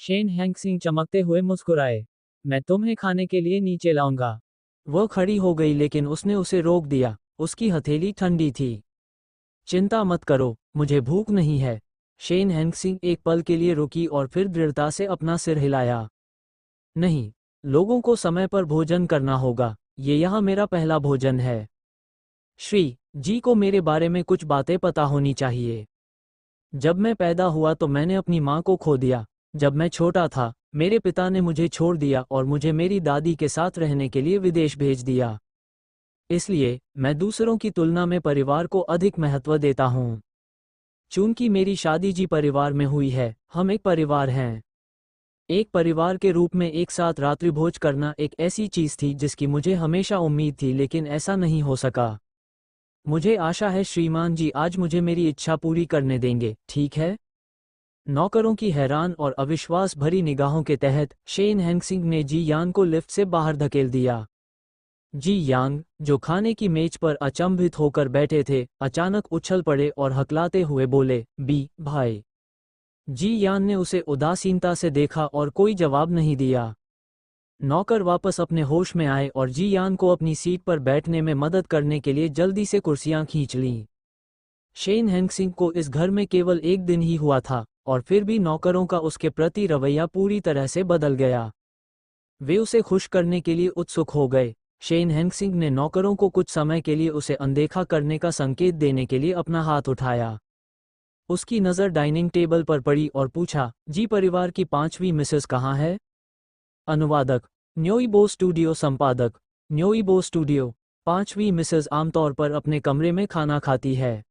शेन हैंगसिंग चमकते हुए मुस्कुराए। मैं तुम्हें खाने के लिए नीचे लाऊंगा। वह खड़ी हो गई लेकिन उसने उसे रोक दिया। उसकी हथेली ठंडी थी। चिंता मत करो, मुझे भूख नहीं है। शेन हेंगसिंग एक पल के लिए रुकी और फिर दृढ़ता से अपना सिर हिलाया। नहीं, लोगों को समय पर भोजन करना होगा, ये यहाँ मेरा पहला भोजन है। श्री जी को मेरे बारे में कुछ बातें पता होनी चाहिए। जब मैं पैदा हुआ तो मैंने अपनी माँ को खो दिया। जब मैं छोटा था, मेरे पिता ने मुझे छोड़ दिया और मुझे मेरी दादी के साथ रहने के लिए विदेश भेज दिया। इसलिए मैं दूसरों की तुलना में परिवार को अधिक महत्व देता हूँ। चूंकि मेरी शादी जी परिवार में हुई है, हम एक परिवार हैं। एक परिवार के रूप में एक साथ रात्रिभोज करना एक ऐसी चीज थी जिसकी मुझे हमेशा उम्मीद थी, लेकिन ऐसा नहीं हो सका। मुझे आशा है श्रीमान जी आज मुझे मेरी इच्छा पूरी करने देंगे, ठीक है? नौकरों की हैरान और अविश्वास भरी निगाहों के तहत शेन हेंगसिंग ने जी यांग को लिफ्ट से बाहर धकेल दिया। जी यांग, जो खाने की मेज पर अचंभित होकर बैठे थे, अचानक उछल पड़े और हकलाते हुए बोले, बी भाई। जी यांग ने उसे उदासीनता से देखा और कोई जवाब नहीं दिया। नौकर वापस अपने होश में आए और जी यान को अपनी सीट पर बैठने में मदद करने के लिए जल्दी से कुर्सियां खींच लीं। शेन हेंगसिंग को इस घर में केवल एक दिन ही हुआ था और फिर भी नौकरों का उसके प्रति रवैया पूरी तरह से बदल गया। वे उसे खुश करने के लिए उत्सुक हो गए। शेन हेंगसिंग ने नौकरों को कुछ समय के लिए उसे अनदेखा करने का संकेत देने के लिए अपना हाथ उठाया। उसकी नज़र डाइनिंग टेबल पर पड़ी और पूछा, जी परिवार की 5वीं मिसेस कहाँ है? अनुवादक, न्योइबो स्टूडियो संपादक, न्योइबो स्टूडियो। 5वीं मिसेस आमतौर पर अपने कमरे में खाना खाती है।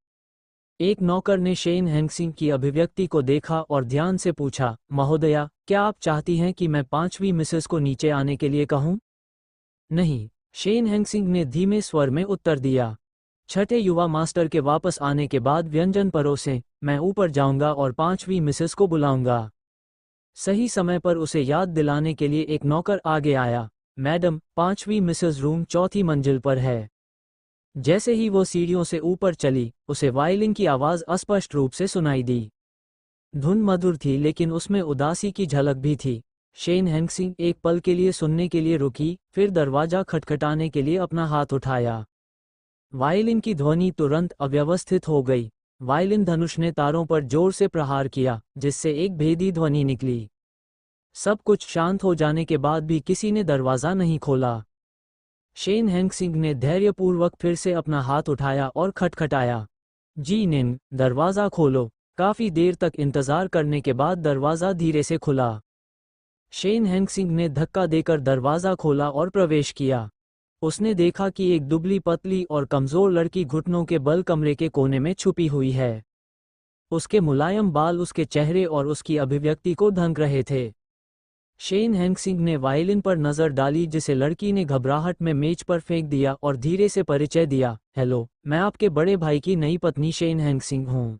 एक नौकर ने शेन हेंगसिंग की अभिव्यक्ति को देखा और ध्यान से पूछा, महोदया, क्या आप चाहती हैं कि मैं 5वीं मिसेस को नीचे आने के लिए कहूं? नहीं, शेन हेंगसिंग ने धीमे स्वर में उत्तर दिया। छठे युवा मास्टर के वापस आने के बाद व्यंजन परोसें, मैं ऊपर जाऊंगा और 5वीं मिसेस को बुलाऊंगा। सही समय पर उसे याद दिलाने के लिए एक नौकर आगे आया, मैडम, 5वीं मिसेस रूम 4थी मंजिल पर है। जैसे ही वो सीढ़ियों से ऊपर चली, उसे वायलिन की आवाज़ अस्पष्ट रूप से सुनाई दी। धुन मधुर थी लेकिन उसमें उदासी की झलक भी थी। शेन हेंगसिंग एक पल के लिए सुनने के लिए रुकी, फिर दरवाजा खटखटाने के लिए अपना हाथ उठाया। वायलिन की ध्वनि तुरंत अव्यवस्थित हो गई। वायलिन धनुष ने तारों पर जोर से प्रहार किया, जिससे एक भेदी ध्वनि निकली। सब कुछ शांत हो जाने के बाद भी किसी ने दरवाज़ा नहीं खोला। शेन हेंगसिंग ने धैर्यपूर्वक फिर से अपना हाथ उठाया और खटखटाया। जी निंग, दरवाज़ा खोलो। काफ़ी देर तक इंतज़ार करने के बाद दरवाज़ा धीरे से खुला। शेन हेंगसिंग ने धक्का देकर दरवाज़ा खोला और प्रवेश किया। उसने देखा कि एक दुबली पतली और कमज़ोर लड़की घुटनों के बल कमरे के कोने में छुपी हुई है। उसके मुलायम बाल उसके चेहरे और उसकी अभिव्यक्ति को ढंक रहे थे। शेन हेंगसिंग ने वायलिन पर नज़र डाली जिसे लड़की ने घबराहट में मेज पर फेंक दिया और धीरे से परिचय दिया, हेलो, मैं आपके बड़े भाई की नई पत्नी शेन हेंगसिंग हूँ।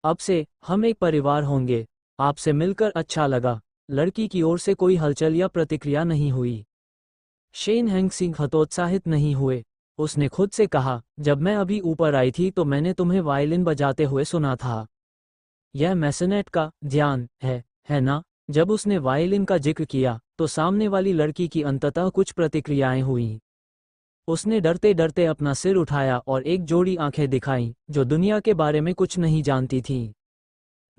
अब से हम एक परिवार होंगे। आपसे मिलकर अच्छा लगा। लड़की की ओर से कोई हलचल या प्रतिक्रिया नहीं हुई। शेन हेंगसिंग हतोत्साहित नहीं हुए। उसने खुद से कहा, जब मैं अभी ऊपर आई थी तो मैंने तुम्हें वायलिन बजाते हुए सुना था। यह मैसनेट का ध्यान है ना? जब उसने वायलिन का जिक्र किया तो सामने वाली लड़की की अंततः कुछ प्रतिक्रियाएं हुईं। उसने डरते डरते अपना सिर उठाया और एक जोड़ी आंखें दिखाईं जो दुनिया के बारे में कुछ नहीं जानती थीं।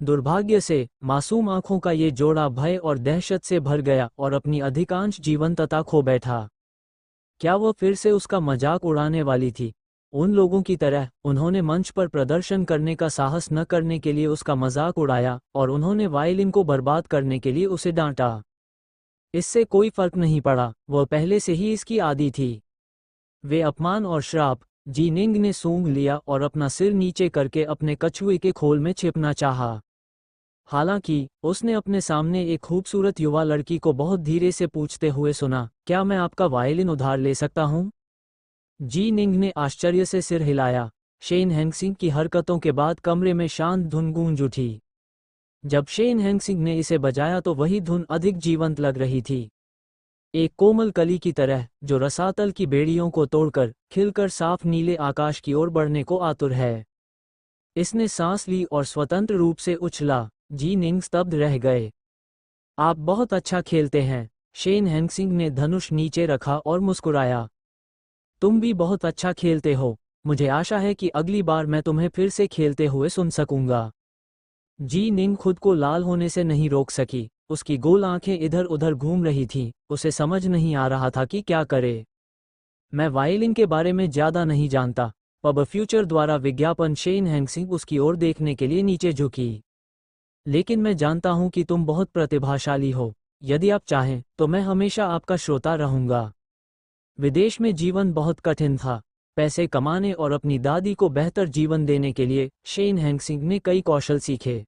दुर्भाग्य से मासूम आंखों का ये जोड़ा भय और दहशत से भर गया और अपनी अधिकांश जीवंतता खो बैठा। क्या वह फिर से उसका मजाक उड़ाने वाली थी? उन लोगों की तरह उन्होंने मंच पर प्रदर्शन करने का साहस न करने के लिए उसका मजाक उड़ाया और उन्होंने वायलिन को बर्बाद करने के लिए उसे डांटा। इससे कोई फर्क नहीं पड़ा, वह पहले से ही इसकी आदी थी। वे अपमान और श्राप। जी निंग ने सूंघ लिया और अपना सिर नीचे करके अपने कछुए के खोल में छिपना चाहा। हालांकि उसने अपने सामने एक खूबसूरत युवा लड़की को बहुत धीरे से पूछते हुए सुना, क्या मैं आपका वायलिन उधार ले सकता हूँ? जी निंग ने आश्चर्य से सिर हिलाया। शेन हेंगसिंग की हरकतों के बाद कमरे में शांत धुन गूंज उठी। जब शेन हेंगसिंग ने इसे बजाया तो वही धुन अधिक जीवंत लग रही थी, एक कोमल कली की तरह जो रसातल की बेड़ियों को तोड़कर खिलकर साफ नीले आकाश की ओर बढ़ने को आतुर है। इसने सांस ली और स्वतंत्र रूप से उछला। जी निंग स्तब्ध रह गए। आप बहुत अच्छा खेलते हैं। शेन हेंगसिंग ने धनुष नीचे रखा और मुस्कुराया। तुम भी बहुत अच्छा खेलते हो। मुझे आशा है कि अगली बार मैं तुम्हें फिर से खेलते हुए सुन सकूंगा। जी निंग खुद को लाल होने से नहीं रोक सकी। उसकी गोल आंखें इधर उधर घूम रही थीं। उसे समझ नहीं आ रहा था कि क्या करे। मैं वायलिन के बारे में ज्यादा नहीं जानता। पब फ्यूचर द्वारा विज्ञापन। शेन हैंगसिंग उसकी ओर देखने के लिए नीचे झुकी। लेकिन मैं जानता हूं कि तुम बहुत प्रतिभाशाली हो। यदि आप चाहें तो मैं हमेशा आपका श्रोता रहूंगा। विदेश में जीवन बहुत कठिन था। पैसे कमाने और अपनी दादी को बेहतर जीवन देने के लिए शेन हैंगसिंग ने कई कौशल सीखे।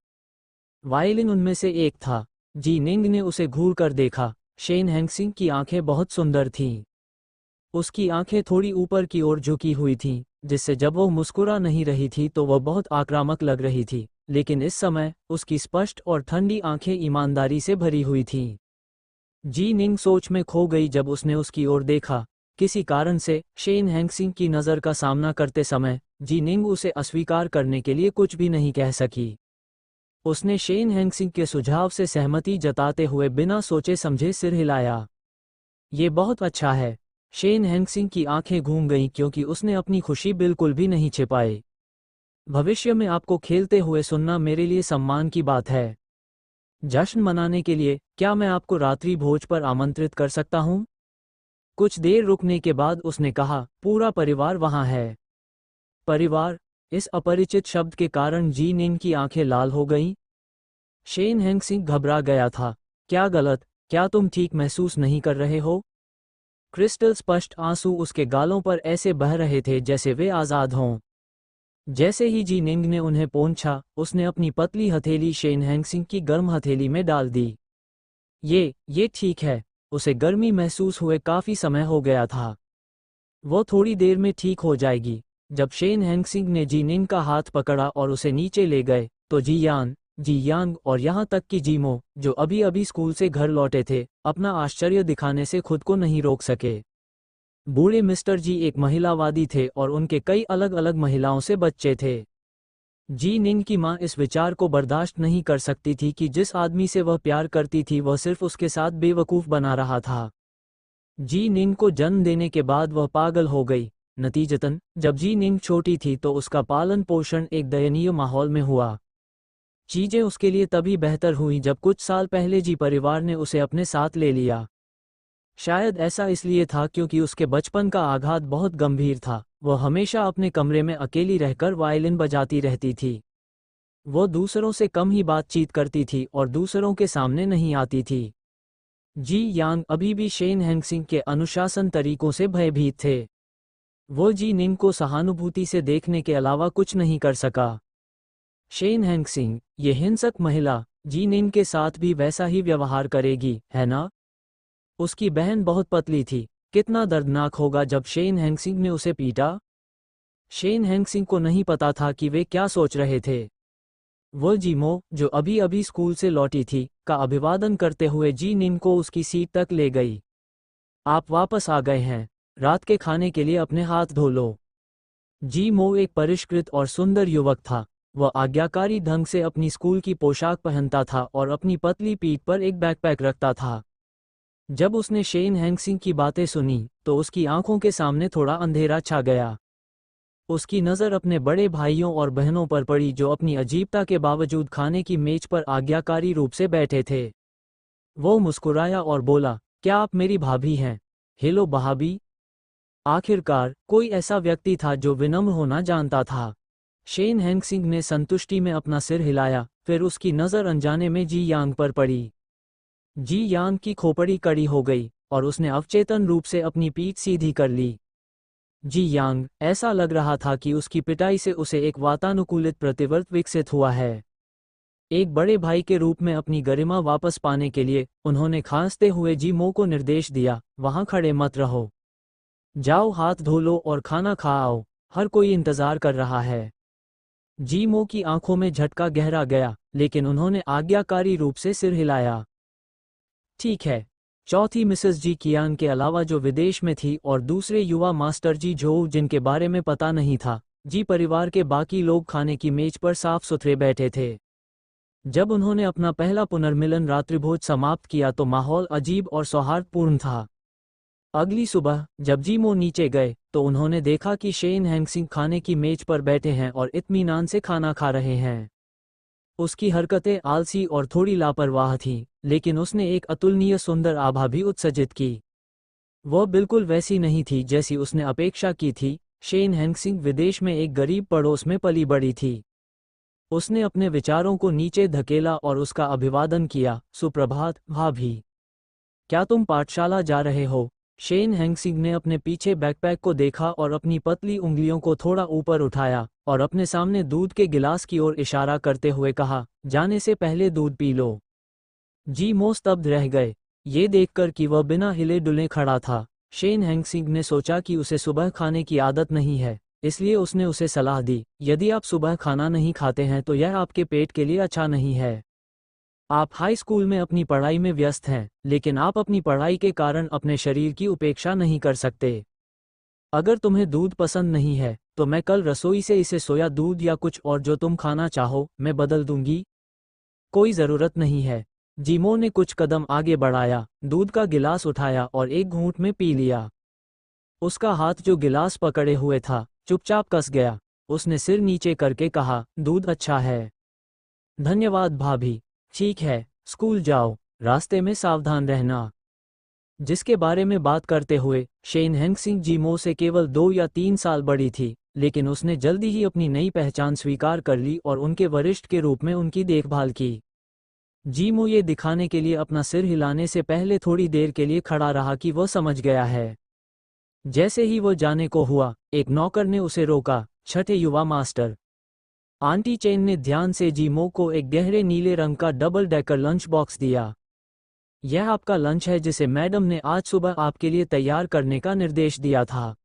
वायलिन उनमें से एक था। जी निंग ने उसे घूर कर देखा। शेन हैंगसिंग की आंखें बहुत सुंदर थीं। उसकी आंखें थोड़ी ऊपर की ओर झुकी हुई थीं, जिससे जब वो मुस्कुरा नहीं रही थी तो वह बहुत आक्रामक लग रही थी। लेकिन इस समय उसकी स्पष्ट और ठंडी आंखें ईमानदारी से भरी हुई थीं। जी निंग सोच में खो गई जब उसने उसकी ओर देखा। किसी कारण से शेन हैंगसिंग की नज़र का सामना करते समय जी निंग उसे अस्वीकार करने के लिए कुछ भी नहीं कह सकी। उसने शेन हैंगसिंग के सुझाव से सहमति जताते हुए बिना सोचे समझे सिर हिलाया। ये बहुत अच्छा है। शेन हैंगसिंग की आंखें घूम गईं क्योंकि उसने अपनी खुशी बिल्कुल भी नहीं छिपाई। भविष्य में आपको खेलते हुए सुनना मेरे लिए सम्मान की बात है। जश्न मनाने के लिए क्या मैं आपको रात्रि भोज पर आमंत्रित कर सकता हूँ? कुछ देर रुकने के बाद उसने कहा, पूरा परिवार वहाँ है। परिवार? इस अपरिचित शब्द के कारण जी निंग की आंखें लाल हो गईं। शेन हैंगसिंग घबरा गया था। क्या गलत? क्या तुम ठीक महसूस नहीं कर रहे हो? क्रिस्टल स्पष्ट आंसू उसके गालों पर ऐसे बह रहे थे जैसे वे आज़ाद हों। जैसे ही जी निंग ने उन्हें पोंछा, उसने अपनी पतली हथेली शेन हैंगसिंग की गर्म हथेली में डाल दी। ये ठीक है। उसे गर्मी महसूस हुए काफ़ी समय हो गया था। वो थोड़ी देर में ठीक हो जाएगी। जब शेन हैंगसिंग ने जी निंग का हाथ पकड़ा और उसे नीचे ले गए, तो जी यांग और यहाँ तक कि जीमो, जो अभी अभी स्कूल से घर लौटे थे, अपना आश्चर्य दिखाने से खुद को नहीं रोक सके। बूढ़े मिस्टर जी एक महिलावादी थे और उनके कई अलग अलग महिलाओं से बच्चे थे। जी निंग की मां इस विचार को बर्दाश्त नहीं कर सकती थी कि जिस आदमी से वह प्यार करती थी वह सिर्फ उसके साथ बेवकूफ़ बना रहा था। जी निंग को जन्म देने के बाद वह पागल हो गई। नतीजतन जब जी निंग छोटी थी तो उसका पालन पोषण एक दयनीय माहौल में हुआ। चीजें उसके लिए तभी बेहतर हुईं जब कुछ साल पहले जी परिवार ने उसे अपने साथ ले लिया। शायद ऐसा इसलिए था क्योंकि उसके बचपन का आघात बहुत गंभीर था। वह हमेशा अपने कमरे में अकेली रहकर वायलिन बजाती रहती थी। वो दूसरों से कम ही बातचीत करती थी और दूसरों के सामने नहीं आती थी। जी यांग अभी भी शेन हैंगसिंग के अनुशासन तरीकों से भयभीत थे। वो जी निंग को सहानुभूति से देखने के अलावा कुछ नहीं कर सका। शेन हैंगसिंग, ये हिंसक महिला, जी निंग के साथ भी वैसा ही व्यवहार करेगी, है ना? उसकी बहन बहुत पतली थी। कितना दर्दनाक होगा जब शेन हैंगसिंग ने उसे पीटा। शेन हैंगसिंग को नहीं पता था कि वे क्या सोच रहे थे। वो जीमो, जो अभी अभी स्कूल से लौटी थी, का अभिवादन करते हुए जी निंग को उसकी सीट तक ले गई। आप वापस आ गए हैं। रात के खाने के लिए अपने हाथ धो लो। जी मो एक परिष्कृत और सुंदर युवक था। वह आज्ञाकारी ढंग से अपनी स्कूल की पोशाक पहनता था और अपनी पतली पीठ पर एक बैकपैक रखता था। जब उसने शेन हैंगसिंग की बातें सुनी तो उसकी आंखों के सामने थोड़ा अंधेरा छा गया। उसकी नज़र अपने बड़े भाइयों और बहनों पर पड़ी जो अपनी अजीबता के बावजूद खाने की मेज पर आज्ञाकारी रूप से बैठे थे। वो मुस्कुराया और बोला, क्या आप मेरी भाभी हैं? हेलो भाभी। आखिरकार कोई ऐसा व्यक्ति था जो विनम्र होना जानता था। शेन हैंगसिंग ने संतुष्टि में अपना सिर हिलाया, फिर उसकी नज़र अनजाने में जी यांग पर पड़ी। जी यांग की खोपड़ी कड़ी हो गई और उसने अवचेतन रूप से अपनी पीठ सीधी कर ली। जी यांग, ऐसा लग रहा था कि उसकी पिटाई से उसे एक वातानुकूलित प्रतिवर्त विकसित हुआ है। एक बड़े भाई के रूप में अपनी गरिमा वापस पाने के लिए उन्होंने खांसते हुए जी मो को निर्देश दिया, वहां खड़े मत रहो। जाओ हाथ धो लो और खाना खा आओ। हर कोई इंतजार कर रहा है। जी मो की आंखों में झटका गहरा गया, लेकिन उन्होंने आज्ञाकारी रूप से सिर हिलाया। ठीक है। चौथी मिसेस जी कियान के अलावा जो विदेश में थी और दूसरे युवा मास्टर जी जो जिनके बारे में पता नहीं था, जी परिवार के बाकी लोग खाने की मेज पर साफ सुथरे बैठे थे। जब उन्होंने अपना पहला पुनर्मिलन रात्रिभोज समाप्त किया तो माहौल अजीब और सौहार्दपूर्ण था। अगली सुबह जब जी मो नीचे गए तो उन्होंने देखा कि शेन हैंगसिंग खाने की मेज पर बैठे हैं और इत्मीनान से खाना खा रहे हैं। उसकी हरकतें आलसी और थोड़ी लापरवाह थीं, लेकिन उसने एक अतुलनीय सुंदर आभा भी उत्सर्जित की। वह बिल्कुल वैसी नहीं थी जैसी उसने अपेक्षा की थी। शेन हैंगसिंग विदेश में एक गरीब पड़ोस में पली बड़ी थी। उसने अपने विचारों को नीचे धकेला और उसका अभिवादन किया। सुप्रभात भाभी, क्या तुम पाठशाला जा रहे हो? शेन हैंगसिंग ने अपने पीछे बैकपैक को देखा और अपनी पतली उंगलियों को थोड़ा ऊपर उठाया और अपने सामने दूध के गिलास की ओर इशारा करते हुए कहा, जाने से पहले दूध पी लो। जी मो स्तब्ध रह गए, ये देखकर कि वह बिना हिले डुले खड़ा था। शेन हैंगसिंग ने सोचा कि उसे सुबह खाने की आदत नहीं है, इसलिए उसने उसे सलाह दी, यदि आप सुबह खाना नहीं खाते हैं तो यह आपके पेट के लिए अच्छा नहीं है। आप हाई स्कूल में अपनी पढ़ाई में व्यस्त हैं, लेकिन आप अपनी पढ़ाई के कारण अपने शरीर की उपेक्षा नहीं कर सकते। अगर तुम्हें दूध पसंद नहीं है, तो मैं कल रसोई से इसे सोया दूध या कुछ और जो तुम खाना चाहो, मैं बदल दूंगी। कोई ज़रूरत नहीं है। जिमो ने कुछ कदम आगे बढ़ाया, दूध का गिलास उठाया और एक घूंट में पी लिया। उसका हाथ जो गिलास पकड़े हुए था, चुपचाप कस गया। उसने सिर नीचे करके कहा, दूध अच्छा है। धन्यवाद भाभी। ठीक है, स्कूल जाओ, रास्ते में सावधान रहना। जिसके बारे में बात करते हुए शेन हैंगसिंग जिमो से केवल 2 या 3 साल बड़ी थी, लेकिन उसने जल्दी ही अपनी नई पहचान स्वीकार कर ली और उनके वरिष्ठ के रूप में उनकी देखभाल की। जिमो ये दिखाने के लिए अपना सिर हिलाने से पहले थोड़ी देर के लिए खड़ा रहा कि वह समझ गया है। जैसे ही वह जाने को हुआ, एक नौकर ने उसे रोका, छठे युवा मास्टर। आंटी चेन ने ध्यान से जिमो को एक गहरे नीले रंग का डबल डेकर लंच बॉक्स दिया। यह आपका लंच है जिसे मैडम ने आज सुबह आपके लिए तैयार करने का निर्देश दिया था।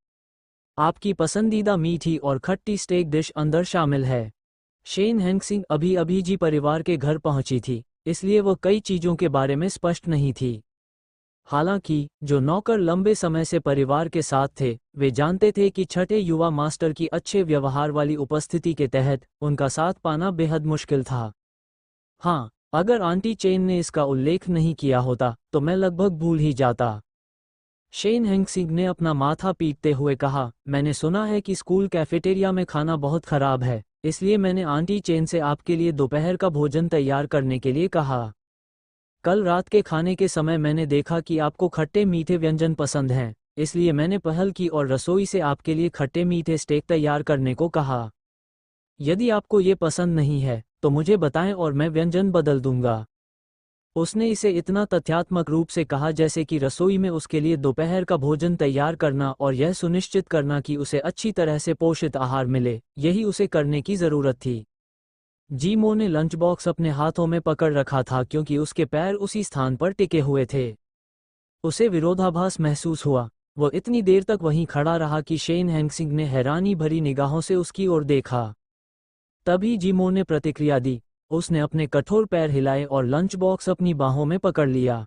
आपकी पसंदीदा मीठी और खट्टी स्टेक डिश अंदर शामिल है। शेन हैंगसिंग अभी अभी जी परिवार के घर पहुंची थी, इसलिए वह कई चीजों के बारे में स्पष्ट नहीं थी। हालांकि जो नौकर लंबे समय से परिवार के साथ थे, वे जानते थे कि छठे युवा मास्टर की अच्छे व्यवहार वाली उपस्थिति के तहत उनका साथ पाना बेहद मुश्किल था। हाँ, अगर आंटी चेन ने इसका उल्लेख नहीं किया होता तो मैं लगभग भूल ही जाता। शेन हैंगसिंग ने अपना माथा पीटते हुए कहा, मैंने सुना है कि स्कूल कैफेटेरिया में खाना बहुत खराब है, इसलिए मैंने आंटी चेन से आपके लिए दोपहर का भोजन तैयार करने के लिए कहा। कल रात के खाने के समय मैंने देखा कि आपको खट्टे मीठे व्यंजन पसंद हैं, इसलिए मैंने पहल की और रसोई से आपके लिए खट्टे मीठे स्टेक तैयार करने को कहा। यदि आपको ये पसंद नहीं है, तो मुझे बताएं और मैं व्यंजन बदल दूंगा। उसने इसे इतना तथ्यात्मक रूप से कहा जैसे कि रसोई में उसके लिए दोपहर का भोजन तैयार करना और यह सुनिश्चित करना कि उसे अच्छी तरह से पोषित आहार मिले, यही उसे करने की ज़रूरत थी। जिमो ने लंच बॉक्स अपने हाथों में पकड़ रखा था क्योंकि उसके पैर उसी स्थान पर टिके हुए थे। उसे विरोधाभास महसूस हुआ। वह इतनी देर तक वहीं खड़ा रहा कि शेन हैंगसिंग ने हैरानी भरी निगाहों से उसकी ओर देखा। तभी जिमो ने प्रतिक्रिया दी। उसने अपने कठोर पैर हिलाए और लंच बॉक्स अपनी बाहों में पकड़ लिया।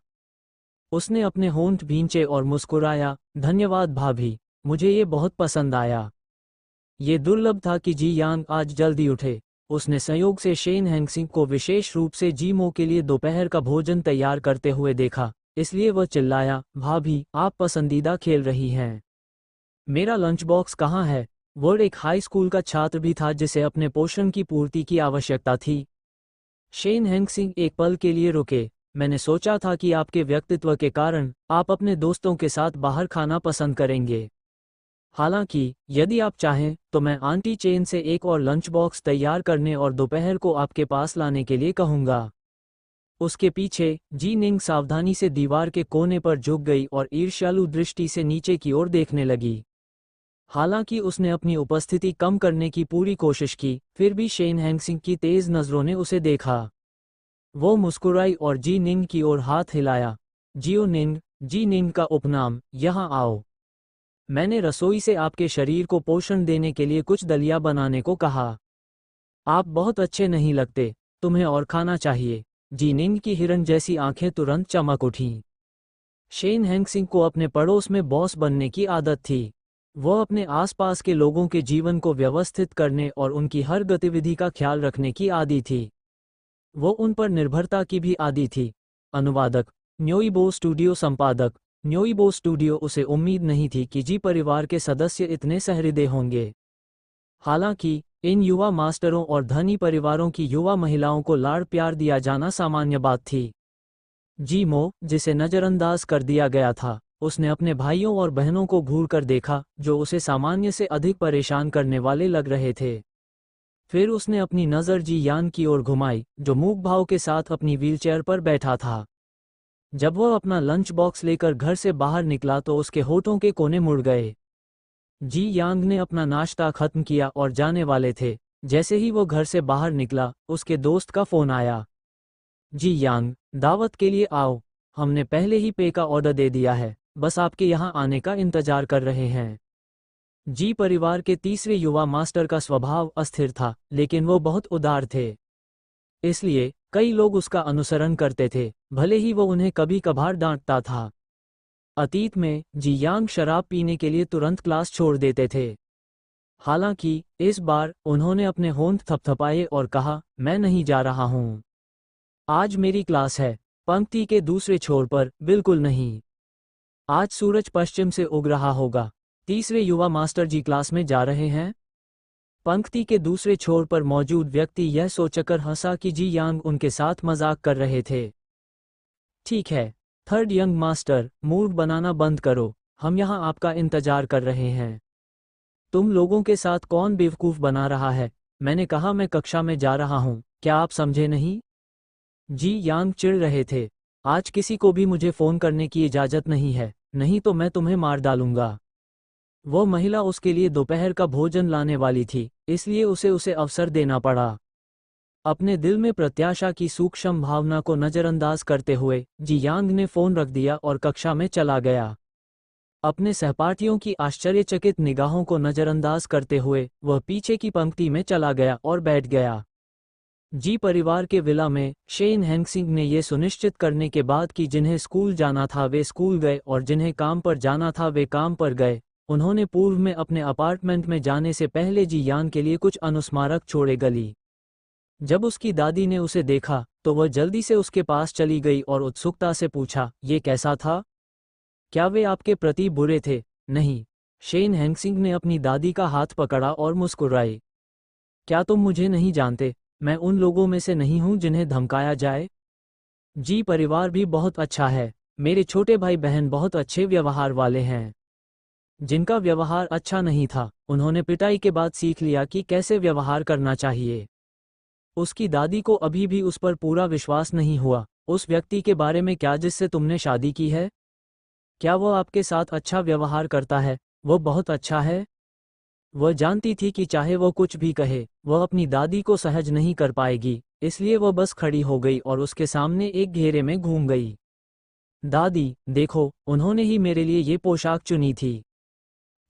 उसने अपने होंठ भींचे और मुस्कुराया, धन्यवाद भाभी, मुझे ये बहुत पसंद आया। ये दुर्लभ था कि जी यांग आज जल्दी उठे। उसने संयोग से शेन हैंगसिंग को विशेष रूप से जिमो के लिए दोपहर का भोजन तैयार करते हुए देखा, इसलिए वह चिल्लाया, भाभी, आप पसंदीदा खेल रही हैं। मेरा लंच बॉक्स कहाँ है? वह एक हाई स्कूल का छात्र भी था जिसे अपने पोषण की पूर्ति की आवश्यकता थी। शेन हैंगसिंग एक पल के लिए रुके। मैंने सोचा था कि आपके व्यक्तित्व के कारण आप अपने दोस्तों के साथ बाहर खाना पसंद करेंगे। हालांकि यदि आप चाहें तो मैं आंटी चेन से एक और लंच बॉक्स तैयार करने और दोपहर को आपके पास लाने के लिए कहूँगा। उसके पीछे जी निंग सावधानी से दीवार के कोने पर झुक गई और ईर्ष्यालु दृष्टि से नीचे की ओर देखने लगी। हालांकि उसने अपनी उपस्थिति कम करने की पूरी कोशिश की, फिर भी शेन हैंगसिंग की तेज नज़रों ने उसे देखा। वो मुस्कुराई और जी निंग की ओर हाथ हिलाया। जियो निंग, जी निंग का उपनाम, यहाँ आओ। मैंने रसोई से आपके शरीर को पोषण देने के लिए कुछ दलिया बनाने को कहा। आप बहुत अच्छे नहीं लगते, तुम्हें और खाना चाहिए। जी निंग की हिरन जैसी आंखें तुरंत चमक उठीं। शेन हैंगसिंग को अपने पड़ोस में बॉस बनने की आदत थी। वह अपने आसपास के लोगों के जीवन को व्यवस्थित करने और उनकी हर गतिविधि का ख्याल रखने की आदी थी। वो उन पर निर्भरता की भी आदी थी। अनुवादक, न्योइबो स्टूडियो संपादक, न्योइबो स्टूडियो उसे उम्मीद नहीं थी कि जी परिवार के सदस्य इतने सहृदय होंगे। हालांकि इन युवा मास्टरों और धनी परिवारों की युवा महिलाओं को लाड़ प्यार दिया जाना सामान्य बात थी। जी मो, जिसे नज़रअंदाज कर दिया गया था, उसने अपने भाइयों और बहनों को घूर कर देखा जो उसे सामान्य से अधिक परेशान करने वाले लग रहे थे। फिर उसने अपनी नज़र जी यान की ओर घुमाई, जो मूक भाव के साथ अपनी व्हीलचेयर पर बैठा था। जब वह अपना लंच बॉक्स लेकर घर से बाहर निकला तो उसके होठों के कोने मुड़ गए। जी यांग ने अपना नाश्ता खत्म किया और जाने वाले थे। जैसे ही वो घर से बाहर निकला, उसके दोस्त का फ़ोन आया। जी यांग, दावत के लिए आओ। हमने पहले ही पे का ऑर्डर दे दिया है, बस आपके यहाँ आने का इंतजार कर रहे हैं। जी परिवार के तीसरे युवा मास्टर का स्वभाव अस्थिर था, लेकिन वो बहुत उदार थे। इसलिए कई लोग उसका अनुसरण करते थे, भले ही वो उन्हें कभी कभार डांटता था। अतीत में जी यांग शराब पीने के लिए तुरंत क्लास छोड़ देते थे। हालांकि इस बार उन्होंने अपने होंठ थपथपाए और कहा, मैं नहीं जा रहा हूँ। आज मेरी क्लास है। पंक्ति के दूसरे छोर पर, बिल्कुल नहीं। आज सूरज पश्चिम से उग रहा होगा। तीसरे युवा मास्टर जी क्लास में जा रहे हैं। पंक्ति के दूसरे छोर पर मौजूद व्यक्ति यह सोचकर हंसा कि जी यांग उनके साथ मजाक कर रहे थे। ठीक है, थर्ड यंग मास्टर, मूड बनाना बंद करो, हम यहाँ आपका इंतजार कर रहे हैं। तुम लोगों के साथ कौन बेवकूफ़ बना रहा है? मैंने कहा मैं कक्षा में जा रहा हूँ, क्या आप समझे नहीं? जी यांग चिढ़ रहे थे। आज किसी को भी मुझे फ़ोन करने की इजाज़त नहीं है, नहीं तो मैं तुम्हें मार डालूंगा। वो महिला उसके लिए दोपहर का भोजन लाने वाली थी, इसलिए उसे अवसर देना पड़ा। अपने दिल में प्रत्याशा की सूक्ष्म भावना को नज़रअंदाज करते हुए जी यांग ने फ़ोन रख दिया और कक्षा में चला गया। अपने सहपाठियों की आश्चर्यचकित निगाहों को नज़रअंदाज करते हुए वह पीछे की पंक्ति में चला गया और बैठ गया। जी परिवार के विला में शेन हैंगसिंग ने ये सुनिश्चित करने के बाद कि जिन्हें स्कूल जाना था वे स्कूल गए और जिन्हें काम पर जाना था वे काम पर गए, उन्होंने पूर्व में अपने अपार्टमेंट में जाने से पहले जी यान के लिए कुछ अनुस्मारक छोड़े गली। जब उसकी दादी ने उसे देखा तो वह जल्दी से उसके पास चली गई और उत्सुकता से पूछा, ये कैसा था? क्या वे आपके प्रति बुरे थे? नहीं। शेन हैंगसिंग ने अपनी दादी का हाथ पकड़ा और मुस्कुराए। क्या तुम मुझे नहीं जानते? मैं उन लोगों में से नहीं हूं जिन्हें धमकाया जाए। जी परिवार भी बहुत अच्छा है। मेरे छोटे भाई बहन बहुत अच्छे व्यवहार वाले हैं। जिनका व्यवहार अच्छा नहीं था, उन्होंने पिटाई के बाद सीख लिया कि कैसे व्यवहार करना चाहिए। उसकी दादी को अभी भी उस पर पूरा विश्वास नहीं हुआ। उस व्यक्ति के बारे में क्या जिससे तुमने शादी की है? क्या वह आपके साथ अच्छा व्यवहार करता है? वो बहुत अच्छा है। वह जानती थी कि चाहे वो कुछ भी कहे, वह अपनी दादी को सहज नहीं कर पाएगी, इसलिए वह बस खड़ी हो गई और उसके सामने एक घेरे में घूम गई। दादी, देखो, उन्होंने ही मेरे लिए ये पोशाक चुनी थी।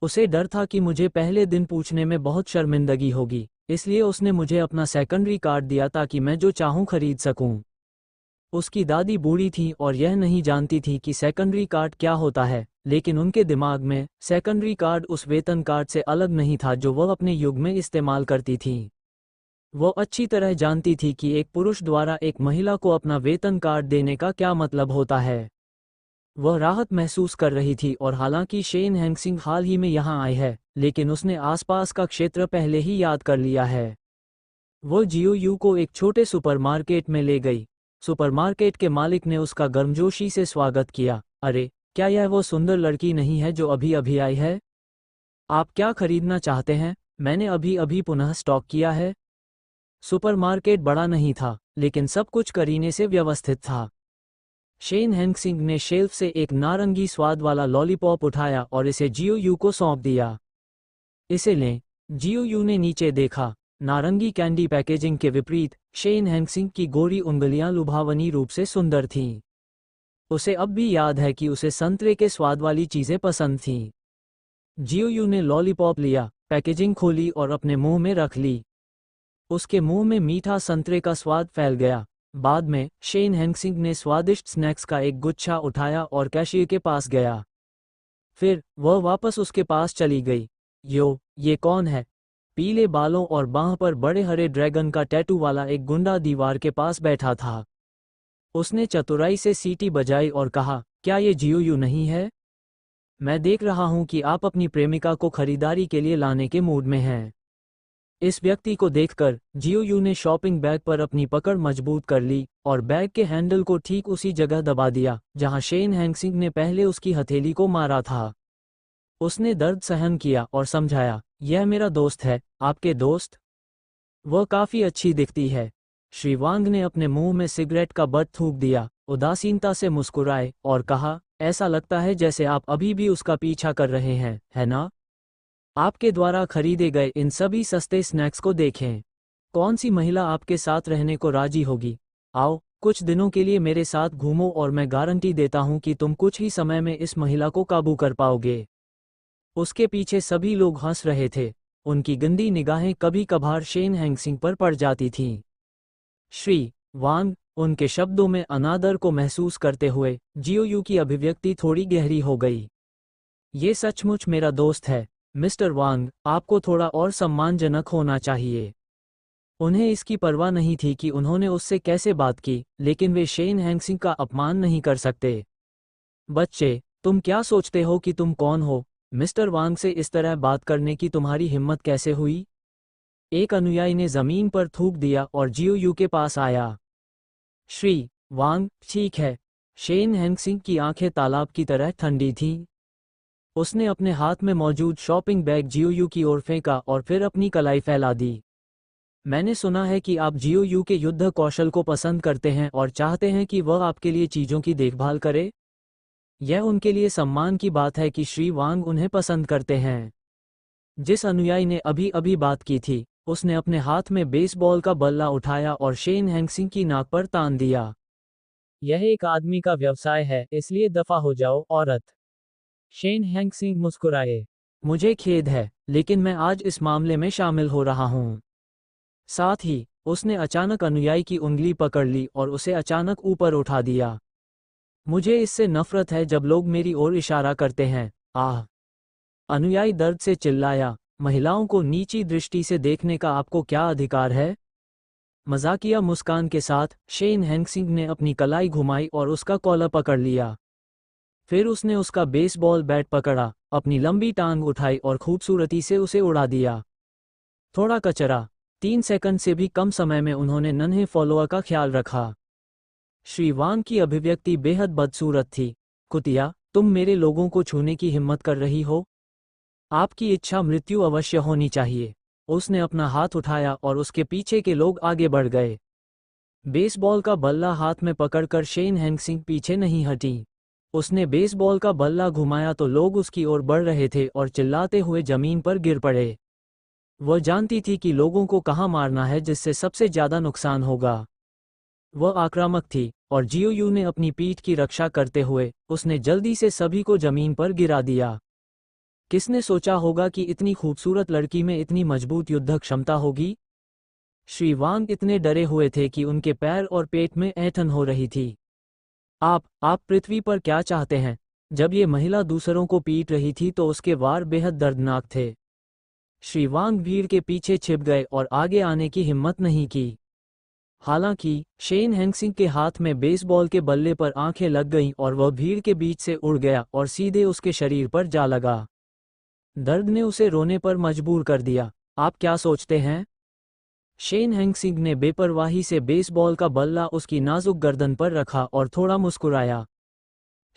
उसे डर था कि मुझे पहले दिन पूछने में बहुत शर्मिंदगी होगी, इसलिए उसने मुझे अपना सेकेंडरी कार्ड दिया ताकि मैं जो चाहूँ खरीद सकूँ। उसकी दादी बूढ़ी थी और यह नहीं जानती थी कि सेकेंडरी कार्ड क्या होता है, लेकिन उनके दिमाग में सेकेंडरी कार्ड उस वेतन कार्ड से अलग नहीं था जो वह अपने युग में इस्तेमाल करती थी। वो अच्छी तरह जानती थी कि एक पुरुष द्वारा एक महिला को अपना वेतन कार्ड देने का क्या मतलब होता है। वह राहत महसूस कर रही थी और हालांकि शेन हैंगसिंग हाल ही में यहाँ आए हैं, लेकिन उसने आसपास का क्षेत्र पहले ही याद कर लिया है। वो जियो यू को एक छोटे सुपरमार्केट में ले गई। सुपरमार्केट के मालिक ने उसका गर्मजोशी से स्वागत किया। अरे, क्या यह वो सुंदर लड़की नहीं है जो अभी अभी आई है? आप क्या खरीदना चाहते हैं? मैंने अभी अभी पुनः स्टॉक किया है। सुपरमार्केट बड़ा नहीं था, लेकिन सब कुछ करीने से व्यवस्थित था। शेन हैंगसिंग ने शेल्फ से एक नारंगी स्वाद वाला लॉलीपॉप उठाया और इसे जियो यू को सौंप दिया। इसे लें। जियो यू ने नीचे देखा। नारंगी कैंडी पैकेजिंग के विपरीत शेन हैंगसिंग की गोरी उंगलियां लुभावनी रूप से सुंदर थीं। उसे अब भी याद है कि उसे संतरे के स्वाद वाली चीज़ें पसंद थीं। जियो यू ने लॉलीपॉप लिया, पैकेजिंग खोली और अपने मुंह में रख ली। उसके मुंह में मीठा संतरे का स्वाद फैल गया। बाद में शेन हैंगसिंग ने स्वादिष्ट स्नैक्स का एक गुच्छा उठाया और कैशियर के पास गया। फिर वह वापस उसके पास चली गई। ये कौन है? पीले बालों और बांह पर बड़े हरे ड्रैगन का टैटू वाला एक गुंडा दीवार के पास बैठा था। उसने चतुराई से सीटी बजाई और कहा, क्या ये जियोयू नहीं है? मैं देख रहा हूं कि आप अपनी प्रेमिका को खरीदारी के लिए लाने के मूड में हैं। इस व्यक्ति को देखकर जियोयू ने शॉपिंग बैग पर अपनी पकड़ मजबूत कर ली और बैग के हैंडल को ठीक उसी जगह दबा दिया जहां शेन हैंगसिंग ने पहले उसकी हथेली को मारा था। उसने दर्द सहन किया और समझाया, यह मेरा दोस्त है। आपके दोस्त? वह काफी अच्छी दिखती है। श्री वांग ने अपने मुंह में सिगरेट का बट थूक दिया, उदासीनता से मुस्कुराए और कहा, ऐसा लगता है जैसे आप अभी भी उसका पीछा कर रहे हैं, है ना? आपके द्वारा खरीदे गए इन सभी सस्ते स्नैक्स को देखें। कौन सी महिला आपके साथ रहने को राजी होगी? आओ, कुछ दिनों के लिए मेरे साथ घूमो और मैं गारंटी देता हूं कि तुम कुछ ही समय में इस महिला को काबू कर पाओगे। उसके पीछे सभी लोग हंस रहे थे। उनकी गंदी निगाहें कभी कभार शेन हैंगसिंग पर पड़ जाती थीं। श्री वांग, उनके शब्दों में अनादर को महसूस करते हुए जियोयू की अभिव्यक्ति थोड़ी गहरी हो गई। ये सचमुच मेरा दोस्त है, मिस्टर वांग, आपको थोड़ा और सम्मानजनक होना चाहिए। उन्हें इसकी परवाह नहीं थी कि उन्होंने उससे कैसे बात की, लेकिन वे शेन हैंगसिंग का अपमान नहीं कर सकते। बच्चे, तुम क्या सोचते हो कि तुम कौन हो? मिस्टर वांग से इस तरह बात करने की तुम्हारी हिम्मत कैसे हुई? एक अनुयायी ने जमीन पर थूक दिया और जियोयू के पास आया। श्री वांग, ठीक है। शेन हैंगसिंग की आंखें तालाब की तरह ठंडी थीं। उसने अपने हाथ में मौजूद शॉपिंग बैग जियोयू की ओर फेंका और फिर अपनी कलाई फैला दी। मैंने सुना है कि आप जियोयू के युद्ध कौशल को पसंद करते हैं और चाहते हैं कि वह आपके लिए चीज़ों की देखभाल करे। यह उनके लिए सम्मान की बात है कि श्री वांग उन्हें पसंद करते हैं। जिस अनुयायी ने अभी अभी बात की थी, उसने अपने हाथ में बेसबॉल का बल्ला उठाया और शेन हैंगसिंग की नाक पर तान दिया। यह एक आदमी का व्यवसाय है, इसलिए दफा हो जाओ, औरत। शेन हैंगसिंग मुस्कुराए। मुझे खेद है, लेकिन मैं आज इस मामले में शामिल हो रहा हूँ। साथ ही उसने अचानक अनुयायी की उंगली पकड़ ली और उसे अचानक ऊपर उठा दिया। मुझे इससे नफरत है जब लोग मेरी ओर इशारा करते हैं। आह! अनुयायी दर्द से चिल्लाया, महिलाओं को नीची दृष्टि से देखने का आपको क्या अधिकार है? मजाकिया मुस्कान के साथ शेन हैंगसिंग ने अपनी कलाई घुमाई और उसका कॉलर पकड़ लिया। फिर उसने उसका बेसबॉल बैट पकड़ा, अपनी लंबी टांग उठाई और खूबसूरती से उसे उड़ा दिया। थोड़ा कचरा। 3 सेकंड से भी कम समय में उन्होंने नन्हे फॉलोअर का ख्याल रखा। श्री वांग की अभिव्यक्ति बेहद बदसूरत थी। कुतिया, तुम मेरे लोगों को छूने की हिम्मत कर रही हो? आपकी इच्छा मृत्यु अवश्य होनी चाहिए। उसने अपना हाथ उठाया और उसके पीछे के लोग आगे बढ़ गए। बेसबॉल का बल्ला हाथ में पकड़कर शेन हैंगसिंग पीछे नहीं हटी। उसने बेसबॉल का बल्ला घुमाया तो लोग उसकी ओर बढ़ रहे थे और चिल्लाते हुए जमीन पर गिर पड़े। वह जानती थी कि लोगों को कहाँ मारना है जिससे सबसे ज्यादा नुकसान होगा। वह आक्रामक थी और जियोयू ने अपनी पीठ की रक्षा करते हुए उसने जल्दी से सभी को जमीन पर गिरा दिया। किसने सोचा होगा कि इतनी खूबसूरत लड़की में इतनी मजबूत युद्ध क्षमता होगी? श्री वांग इतने डरे हुए थे कि उनके पैर और पेट में ऐंठन हो रही थी। आप पृथ्वी पर क्या चाहते हैं? जब ये महिला दूसरों को पीट रही थी तो उसके वार बेहद दर्दनाक थे। श्री वांग भीड़ के पीछे छिप गए और आगे आने की हिम्मत नहीं की। हालांकि शेन हैंगसिंग के हाथ में बेसबॉल के बल्ले पर आंखें लग गईं और वह भीड़ के बीच से उड़ गया और सीधे उसके शरीर पर जा लगा। दर्द ने उसे रोने पर मजबूर कर दिया। आप क्या सोचते हैं? शेन हैंगसिंग ने बेपरवाही से बेसबॉल का बल्ला उसकी नाजुक गर्दन पर रखा और थोड़ा मुस्कुराया।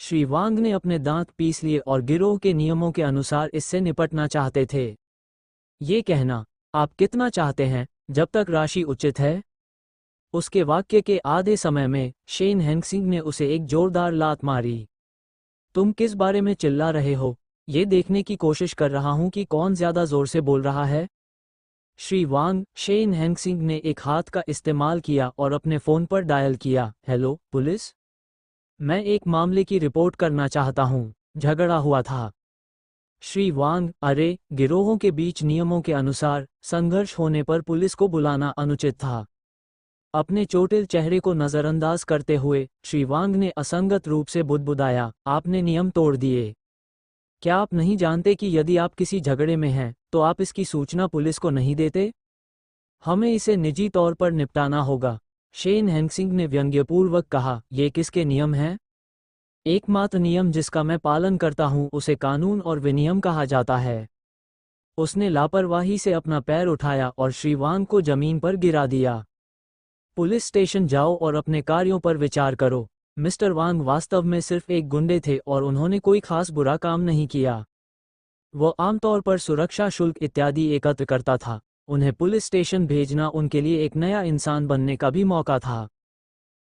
श्री वांग ने अपने दांत पीस लिए और गिरोह के नियमों के अनुसार इससे निपटना चाहते थे। ये कहना, आप कितना चाहते हैं, जब तक राशि उचित है? उसके वाक्य के आधे समय में शेन हैंगसिंग ने उसे एक जोरदार लात मारी। तुम किस बारे में चिल्ला रहे हो? ये देखने की कोशिश कर रहा हूं कि कौन ज्यादा जोर से बोल रहा है। श्री वांग, शेन हैंगसिंग ने एक हाथ का इस्तेमाल किया और अपने फोन पर डायल किया। Hello, police? मैं एक मामले की रिपोर्ट करना चाहता हूं। झगड़ा हुआ था। श्री वांग, अरे, गिरोहों के बीच नियमों के अनुसार संघर्ष होने पर पुलिस को बुलाना अनुचित था। अपने चोटिल चेहरे को नजरअंदाज करते हुए श्री वांग ने असंगत रूप से बुदबुदाया, आपने नियम तोड़ दिए। क्या आप नहीं जानते कि यदि आप किसी झगड़े में हैं तो आप इसकी सूचना पुलिस को नहीं देते? हमें इसे निजी तौर पर निपटाना होगा। शेन हेंगसिंग ने व्यंग्यपूर्वक कहा, ये किसके नियम हैं? एकमात्र नियम जिसका मैं पालन करता हूँ उसे कानून और विनियम कहा जाता है। उसने लापरवाही से अपना पैर उठाया और श्री वांग को जमीन पर गिरा दिया। पुलिस स्टेशन जाओ और अपने कार्यों पर विचार करो। मिस्टर वांग वास्तव में सिर्फ एक गुंडे थे और उन्होंने कोई खास बुरा काम नहीं किया। वो आमतौर पर सुरक्षा शुल्क इत्यादि एकत्र करता था। उन्हें पुलिस स्टेशन भेजना उनके लिए एक नया इंसान बनने का भी मौका था।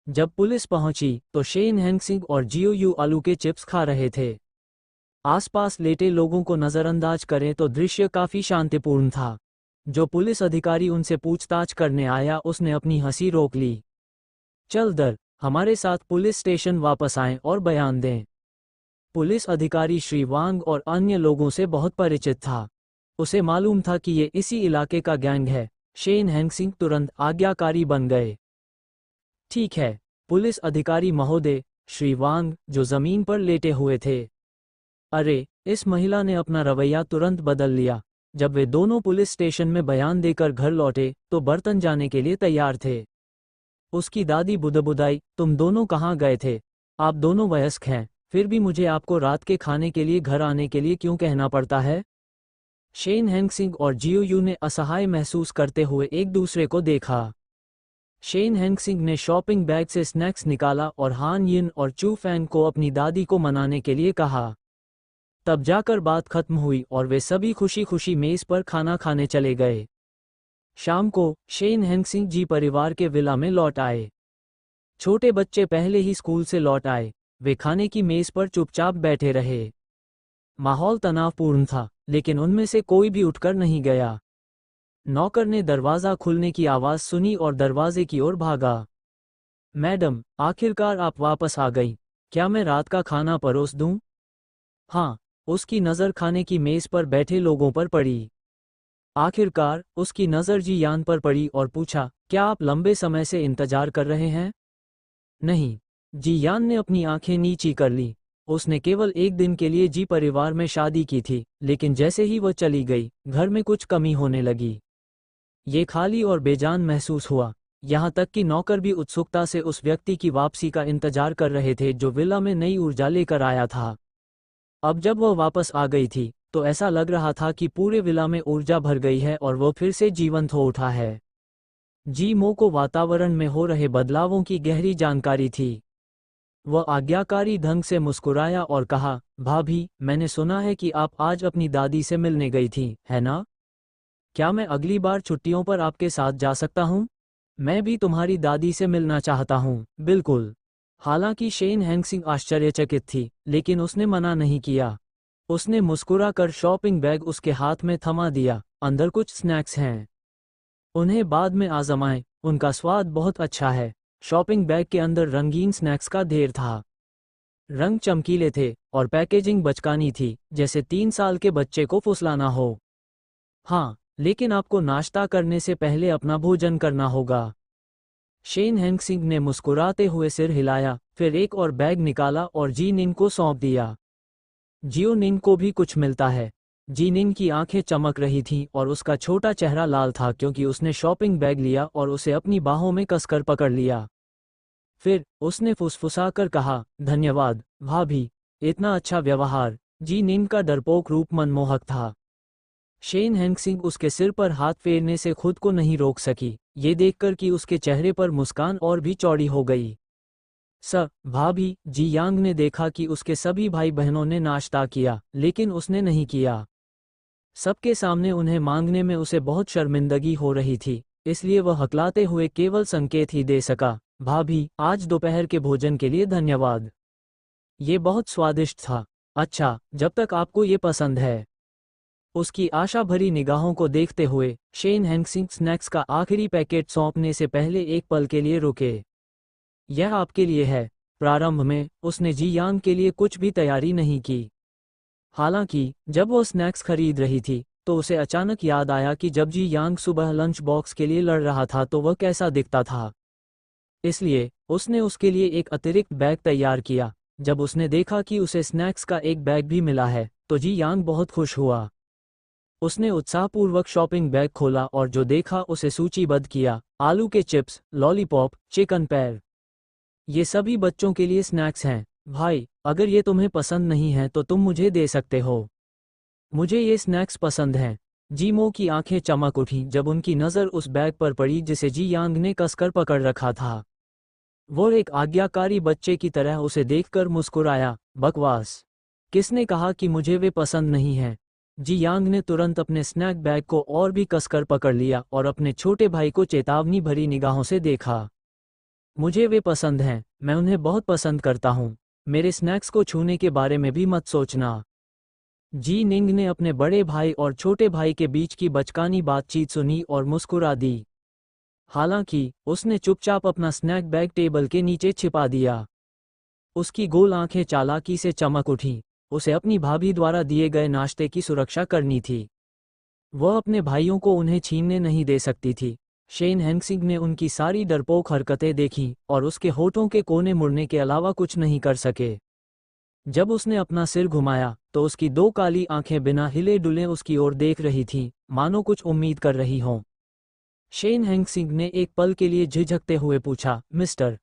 जब पुलिस पहुंची तो शेन हेंगसिंग और जियो यू आलू के चिप्स खा रहे थे। आसपास लेटे लोगों को नज़रअंदाज करें तो दृश्य काफी शांतिपूर्ण था। जो पुलिस अधिकारी उनसे पूछताछ करने आया उसने अपनी हंसी रोक ली। चल दर, हमारे साथ पुलिस स्टेशन वापस आएं और बयान दें। पुलिस अधिकारी श्री वांग और अन्य लोगों से बहुत परिचित था। उसे मालूम था कि ये इसी इलाके का गैंग है। शेन हेंगसिंग तुरंत आज्ञाकारी बन गए। ठीक है, पुलिस अधिकारी महोदय, श्री वांग, जो जमीन पर लेटे हुए थे। अरे, इस महिला ने अपना रवैया तुरंत बदल लिया। जब वे दोनों पुलिस स्टेशन में बयान देकर घर लौटे तो बर्तन जाने के लिए तैयार थे। उसकी दादी बुदबुदाई, तुम दोनों कहाँ गए थे? आप दोनों वयस्क हैं, फिर भी मुझे आपको रात के खाने के लिए घर आने के लिए क्यों कहना पड़ता है? शेन हेंगसिंग और जियो यू ने असहाय महसूस करते हुए एक दूसरे को देखा। शेन हेंगसिंग ने शॉपिंग बैग से स्नैक्स निकाला और हान यिन और चू फैंग को अपनी दादी को मनाने के लिए कहा। तब जाकर बात खत्म हुई और वे सभी खुशी खुशी मेज पर खाना खाने चले गए। शाम को शेन हेंगसिंग जी परिवार के विला में लौट आए। छोटे बच्चे पहले ही स्कूल से लौट आए। वे खाने की मेज पर चुपचाप बैठे रहे। माहौल तनावपूर्ण था, लेकिन उनमें से कोई भी उठकर नहीं गया। नौकर ने दरवाज़ा खुलने की आवाज़ सुनी और दरवाजे की ओर भागा। मैडम, आखिरकार आप वापस आ गई। क्या मैं रात का खाना परोस दूं? हाँ। उसकी नज़र खाने की मेज पर बैठे लोगों पर पड़ी। आखिरकार उसकी नज़र जी यान पर पड़ी और पूछा, क्या आप लंबे समय से इंतजार कर रहे हैं? नहीं। जी यान ने अपनी आंखें नीची कर ली। उसने केवल एक दिन के लिए जी परिवार में शादी की थी, लेकिन जैसे ही वह चली गई, घर में कुछ कमी होने लगी। ये खाली और बेजान महसूस हुआ। यहाँ तक कि नौकर भी उत्सुकता से उस व्यक्ति की वापसी का इंतजार कर रहे थे जो विला में नई ऊर्जा लेकर आया था। अब जब वह वापस आ गई थी तो ऐसा लग रहा था कि पूरे विला में ऊर्जा भर गई है और वह फिर से जीवंत हो उठा है। जी मो को वातावरण में हो रहे बदलावों की गहरी जानकारी थी। वह आज्ञाकारी ढंग से मुस्कुराया और कहा, भाभी, मैंने सुना है कि आप आज अपनी दादी से मिलने गई थी, है ना? क्या मैं अगली बार छुट्टियों पर आपके साथ जा सकता हूँ? मैं भी तुम्हारी दादी से मिलना चाहता हूँ। बिल्कुल। हालांकि शेन हेंगसिंग आश्चर्यचकित थी, लेकिन उसने मना नहीं किया। उसने मुस्कुराकर शॉपिंग बैग उसके हाथ में थमा दिया। अंदर कुछ स्नैक्स हैं, उन्हें बाद में आजमाएं, उनका स्वाद बहुत अच्छा है। शॉपिंग बैग के अंदर रंगीन स्नैक्स का ढेर था। रंग चमकीले थे और पैकेजिंग बचकानी थी, जैसे 3 साल के बच्चे को फुसलाना हो। हाँ, लेकिन आपको नाश्ता करने से पहले अपना भोजन करना होगा। शेन हेंगसिंग ने मुस्कुराते हुए सिर हिलाया, फिर एक और बैग निकाला और जी निन को सौंप दिया। जियो निन को भी कुछ मिलता है। जी निन की आंखें चमक रही थीं और उसका छोटा चेहरा लाल था क्योंकि उसने शॉपिंग बैग लिया और उसे अपनी बाहों में कसकर पकड़ लिया। फिर उसने फुसफुसाकर कहा, धन्यवाद भाभी, इतना अच्छा व्यवहार। जी निन का डरपोक रूप मनमोहक था। शेन हेंगसिंग उसके सिर पर हाथ फेरने से खुद को नहीं रोक सकी, ये देखकर कि उसके चेहरे पर मुस्कान और भी चौड़ी हो गई। भाभी, जी यांग ने देखा कि उसके सभी भाई बहनों ने नाश्ता किया, लेकिन उसने नहीं किया। सबके सामने उन्हें मांगने में उसे बहुत शर्मिंदगी हो रही थी, इसलिए वह हकलाते हुए केवल संकेत ही दे सका, भाभी, आज दोपहर के भोजन के लिए धन्यवाद। ये बहुत स्वादिष्ट था। अच्छा, जब तक आपको ये पसंद है। उसकी आशा भरी निगाहों को देखते हुए शेन हेंगसिंग स्नैक्स का आखिरी पैकेट सौंपने से पहले एक पल के लिए रुके। यह आपके लिए है। प्रारंभ में उसने जी यांग के लिए कुछ भी तैयारी नहीं की। हालांकि जब वो स्नैक्स खरीद रही थी तो उसे अचानक याद आया कि जब जी यांग सुबह लंच बॉक्स के लिए लड़ रहा था तो वह कैसा दिखता था। इसलिए उसने उसके लिए एक अतिरिक्त बैग तैयार किया। जब उसने देखा कि उसे स्नैक्स का एक बैग भी मिला है तो जी यांग बहुत खुश हुआ। उसने उत्साहपूर्वक शॉपिंग बैग खोला और जो देखा उसे सूचीबद्ध किया। आलू के चिप्स, लॉलीपॉप, चिकन पैर, ये सभी बच्चों के लिए स्नैक्स हैं। भाई, अगर ये तुम्हें पसंद नहीं है तो तुम मुझे दे सकते हो। मुझे ये स्नैक्स पसंद हैं। जीमो की आंखें चमक उठीं जब उनकी नज़र उस बैग पर पड़ी जिसे जी यांग ने कसकर पकड़ रखा था। वो एक आज्ञाकारी बच्चे की तरह उसे देखकर मुस्कुराया। बकवास, किसने कहा कि मुझे वे पसंद नहीं हैं? जी यांग ने तुरंत अपने स्नैक बैग को और भी कसकर पकड़ लिया और अपने छोटे भाई को चेतावनी भरी निगाहों से देखा। मुझे वे पसंद हैं, मैं उन्हें बहुत पसंद करता हूँ। मेरे स्नैक्स को छूने के बारे में भी मत सोचना। जी निंग ने अपने बड़े भाई और छोटे भाई के बीच की बचकानी बातचीत सुनी और मुस्कुरा दी। हालांकि उसने चुपचाप अपना स्नैक बैग टेबल के नीचे छिपा दिया। उसकी गोल आंखें चालाकी से चमक उठीं। उसे अपनी भाभी द्वारा दिए गए नाश्ते की सुरक्षा करनी थी। वह अपने भाइयों को उन्हें छीनने नहीं दे सकती थी। शेन हेंगसिंग ने उनकी सारी डरपोक हरकतें देखीं और उसके होठों के कोने मुड़ने के अलावा कुछ नहीं कर सके। जब उसने अपना सिर घुमाया तो उसकी दो काली आंखें बिना हिले डुले उसकी ओर देख रही थीं, मानो कुछ उम्मीद कर रही हों। शेन हेंगसिंग ने एक पल के लिए झिझकते हुए पूछा, मिस्टर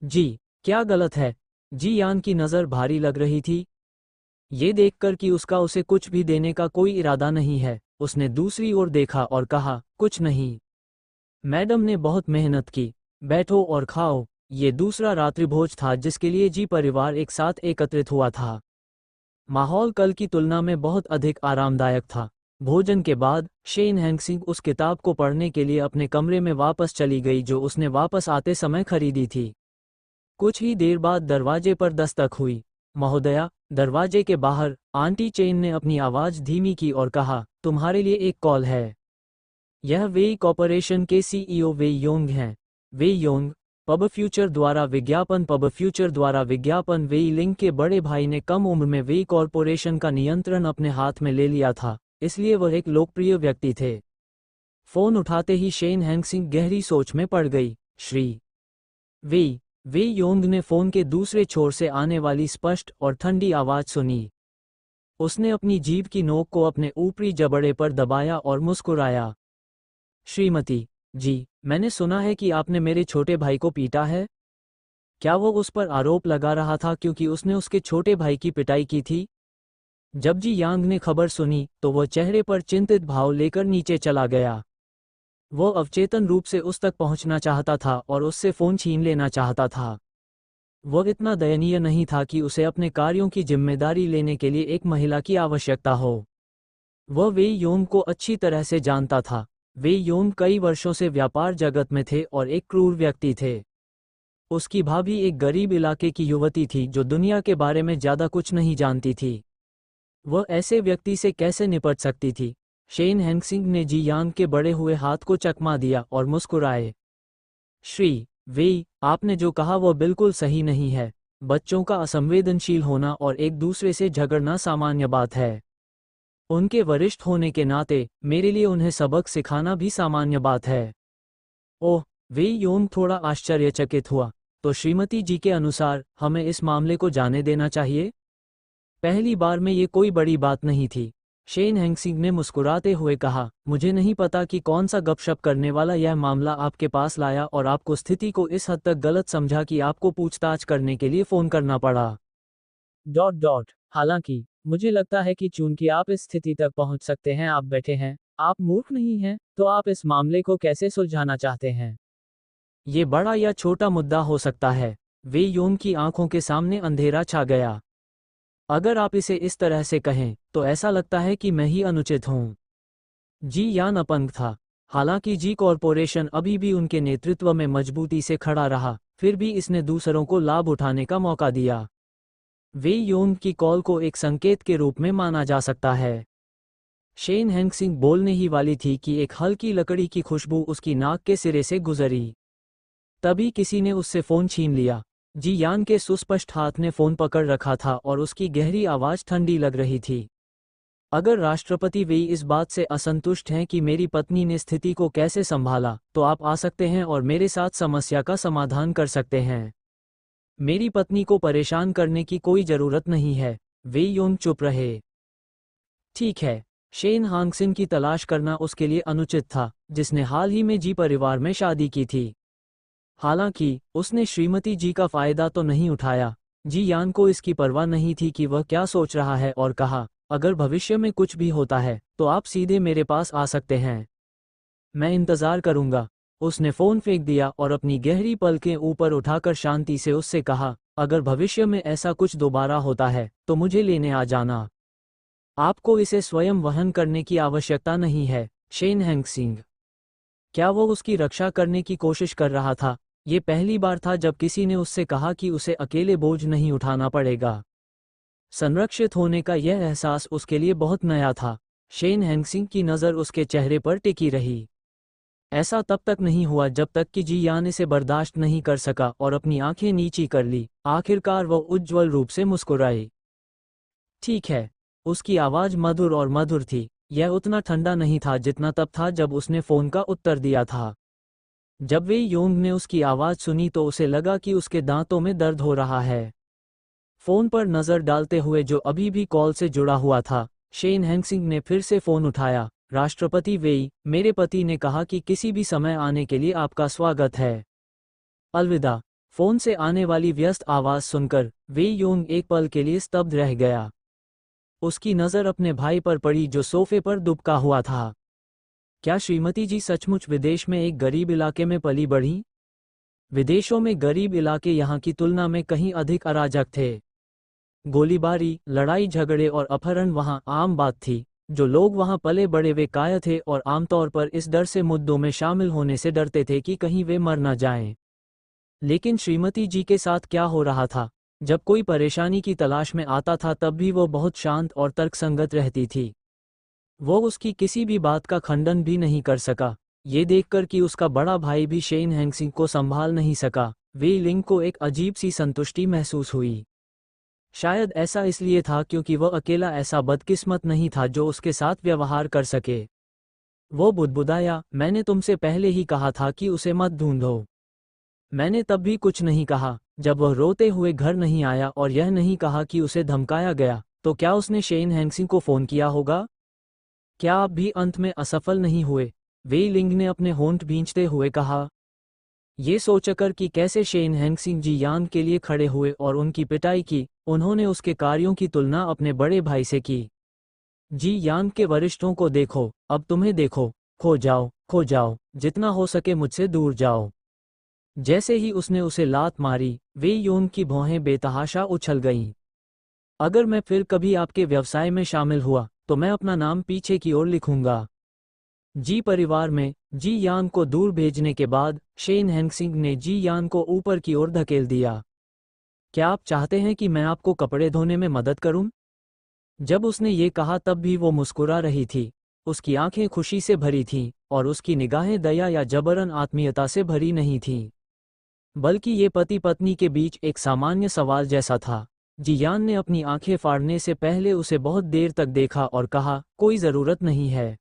जी, क्या गलत है? जी यान की नज़र भारी लग रही थी। ये देखकर कि उसका उसे कुछ भी देने का कोई इरादा नहीं है, उसने दूसरी ओर देखा और कहा, कुछ नहीं। मैडम ने बहुत मेहनत की। बैठो और खाओ। ये दूसरा रात्रिभोज था जिसके लिए जी परिवार एक साथ एकत्रित हुआ था। माहौल कल की तुलना में बहुत अधिक आरामदायक था। भोजन के बाद शेन हेंगसिंग उस किताब को पढ़ने के लिए अपने कमरे में वापस चली गई जो उसने वापस आते समय खरीदी थी। कुछ ही देर बाद दरवाजे पर दस्तक हुई। महोदया, दरवाजे के बाहर आंटी चेन ने अपनी आवाज़ धीमी की और कहा, तुम्हारे लिए एक कॉल है। यह वेई कॉर्पोरेशन के सीईओ वेई योंग हैं। वेई योंग, पब फ्यूचर द्वारा विज्ञापन वेई लिंग के बड़े भाई ने कम उम्र में वेई कॉर्पोरेशन का नियंत्रण अपने हाथ में ले लिया था, इसलिए वह एक लोकप्रिय व्यक्ति थे। फोन उठाते ही शेन हेंगसिंग गहरी सोच में पड़ गई। श्री वेई योंग ने फोन के दूसरे छोर से आने वाली स्पष्ट और ठंडी आवाज़ सुनी। उसने अपनी जीभ की नोक को अपने ऊपरी जबड़े पर दबाया और मुस्कुराया। श्रीमती जी, मैंने सुना है कि आपने मेरे छोटे भाई को पीटा है। क्या वो उस पर आरोप लगा रहा था क्योंकि उसने उसके छोटे भाई की पिटाई की थी? जब जी यांग ने खबर सुनी तो वह चेहरे पर चिंतित भाव लेकर नीचे चला गया। वो अवचेतन रूप से उस तक पहुंचना चाहता था और उससे फ़ोन छीन लेना चाहता था। वह इतना दयनीय नहीं था कि उसे अपने कार्यों की जिम्मेदारी लेने के लिए एक महिला की आवश्यकता हो। वह वेई योंग को अच्छी तरह से जानता था। वेई योंग कई वर्षों से व्यापार जगत में थे और एक क्रूर व्यक्ति थे। उसकी भाभी एक गरीब इलाके की युवती थी जो दुनिया के बारे में ज़्यादा कुछ नहीं जानती थी। वह ऐसे व्यक्ति से कैसे निपट सकती थी? शेन हेंगसिंग ने जी यांग के बढ़े हुए हाथ को चकमा दिया और मुस्कुराए। श्री वेई, आपने जो कहा वह बिल्कुल सही नहीं है। बच्चों का असंवेदनशील होना और एक दूसरे से झगड़ना सामान्य बात है। उनके वरिष्ठ होने के नाते मेरे लिए उन्हें सबक सिखाना भी सामान्य बात है। ओह, वेई योंग थोड़ा आश्चर्यचकित हुआ। तो श्रीमती जी के अनुसार हमें इस मामले को जाने देना चाहिए? पहली बार में ये कोई बड़ी बात नहीं थी। शेन हेंगसिंग ने मुस्कुराते हुए कहा, मुझे नहीं पता कि कौन सा गपशप करने वाला यह मामला आपके पास लाया और आपको स्थिति को इस हद तक गलत समझा कि आपको पूछताछ करने के लिए फ़ोन करना पड़ा। हालांकि मुझे लगता है कि चूंकि आप इस स्थिति तक पहुंच सकते हैं, आप बैठे हैं, आप मूर्ख नहीं हैं, तो आप इस मामले को कैसे सुलझाना चाहते हैं? ये बड़ा या छोटा मुद्दा हो सकता है। वेई योंग की आंखों के सामने अंधेरा छा गया। अगर आप इसे इस तरह से कहें तो ऐसा लगता है कि मैं ही अनुचित हूँ। जी यान अपंग था। हालांकि जी कॉर्पोरेशन अभी भी उनके नेतृत्व में मजबूती से खड़ा रहा, फिर भी इसने दूसरों को लाभ उठाने का मौका दिया। वेई योंग की कॉल को एक संकेत के रूप में माना जा सकता है। शेन हेंगसिंग बोलने ही वाली थी कि एक हल्की लकड़ी की खुशबू उसकी नाक के सिरे से गुजरी। तभी किसी ने उससे फ़ोन छीन लिया। जी यान के सुस्पष्ट हाथ ने फ़ोन पकड़ रखा था और उसकी गहरी आवाज़ ठंडी लग रही थी। अगर राष्ट्रपति वेई इस बात से असंतुष्ट हैं कि मेरी पत्नी ने स्थिति को कैसे संभाला, तो आप आ सकते हैं और मेरे साथ समस्या का समाधान कर सकते हैं। मेरी पत्नी को परेशान करने की कोई ज़रूरत नहीं है। वेई योंग चुप रहे। ठीक है, शेन हांगसिन की तलाश करना उसके लिए अनुचित था, जिसने हाल ही में जी परिवार में शादी की थी। हालांकि उसने श्रीमती जी का फायदा तो नहीं उठाया। जी यान को इसकी परवाह नहीं थी कि वह क्या सोच रहा है और कहा, अगर भविष्य में कुछ भी होता है तो आप सीधे मेरे पास आ सकते हैं। मैं इंतजार करूंगा। उसने फोन फेंक दिया और अपनी गहरी पलकें ऊपर उठाकर शांति से उससे कहा, अगर भविष्य में ऐसा कुछ दोबारा होता है तो मुझे लेने आ जाना। आपको इसे स्वयं वहन करने की आवश्यकता नहीं है। शेन हैंगसिंग। क्या वो उसकी रक्षा करने की कोशिश कर रहा था? ये पहली बार था जब किसी ने उससे कहा कि उसे अकेले बोझ नहीं उठाना पड़ेगा। संरक्षित होने का यह एहसास उसके लिए बहुत नया था। शेन हैंगसिंग की नज़र उसके चेहरे पर टिकी रही। ऐसा तब तक नहीं हुआ जब तक कि जी यान इसे बर्दाश्त नहीं कर सका और अपनी आंखें नीची कर ली। आखिरकार वह उज्ज्वल रूप से मुस्कुराई। ठीक है। उसकी आवाज़ मधुर और मधुर थी। यह उतना ठंडा नहीं था जितना तब था जब उसने फ़ोन का उत्तर दिया था। जब वे योंग ने उसकी आवाज़ सुनी तो उसे लगा कि उसके दांतों में दर्द हो रहा है। फ़ोन पर नज़र डालते हुए जो अभी भी कॉल से जुड़ा हुआ था, शेन हैंगसिंग ने फिर से फ़ोन उठाया। राष्ट्रपति वेई, मेरे पति ने कहा कि किसी भी समय आने के लिए आपका स्वागत है। अलविदा। फ़ोन से आने वाली व्यस्त आवाज़ सुनकर वेई योंग एक पल के लिए स्तब्ध रह गया। उसकी नज़र अपने भाई पर पड़ी जो सोफे पर दुबका हुआ था। क्या श्रीमती जी सचमुच विदेश में एक गरीब इलाके में पली बढ़ी? विदेशों में गरीब इलाके यहाँ की तुलना में कहीं अधिक अराजक थे। गोलीबारी, लड़ाई झगड़े और अपहरण वहाँ आम बात थी। जो लोग वहाँ पले बड़े वे कायर थे और आमतौर पर इस डर से मुद्दों में शामिल होने से डरते थे कि कहीं वे मर न जाएं। लेकिन श्रीमती जी के साथ क्या हो रहा था? जब कोई परेशानी की तलाश में आता था तब भी वो बहुत शांत और तर्कसंगत रहती थी। वो उसकी किसी भी बात का खंडन भी नहीं कर सका। ये देखकर कि उसका बड़ा भाई भी शेन हैंगसिंग को संभाल नहीं सका, वेई लिंग को एक अजीब सी संतुष्टि महसूस हुई। शायद ऐसा इसलिए था क्योंकि वह अकेला ऐसा बदकिस्मत नहीं था जो उसके साथ व्यवहार कर सके। वो बुदबुदाया, मैंने तुमसे पहले ही कहा था कि उसे मत ढूंढो। मैंने तब भी कुछ नहीं कहा। जब वह रोते हुए घर नहीं आया और यह नहीं कहा कि उसे धमकाया गया, तो क्या उसने शेन हैंगसिंग को फ़ोन किया होगा? क्या आप भी अंत में असफल नहीं हुए? वेई लिंग ने अपने होंठ भींचते हुए कहा। ये सोचकर कि कैसे शेन हैंगसिंग जी यान के लिए खड़े हुए और उनकी पिटाई की, उन्होंने उसके कार्यों की तुलना अपने बड़े भाई से की। जी यान के वरिष्ठों को देखो, अब तुम्हें देखो। खो जाओ, जितना हो सके मुझसे दूर जाओ। जैसे ही उसने उसे लात मारी, वेई योंग की भौहें बेतहाशा उछल गईं। अगर मैं फिर कभी आपके व्यवसाय में शामिल हुआ तो मैं अपना नाम पीछे की ओर लिखूंगा। जी परिवार में जी यान को दूर भेजने के बाद शेन हैंगसिंग ने जी यान को ऊपर की ओर धकेल दिया। क्या आप चाहते हैं कि मैं आपको कपड़े धोने में मदद करूं? जब उसने ये कहा तब भी वो मुस्कुरा रही थी। उसकी आंखें खुशी से भरी थीं और उसकी निगाहें दया या जबरन आत्मीयता से भरी नहीं थीं, बल्कि ये पति पत्नी के बीच एक सामान्य सवाल जैसा था। जियान ने अपनी आंखें फाड़ने से पहले उसे बहुत देर तक देखा और कहा, कोई ज़रूरत नहीं है।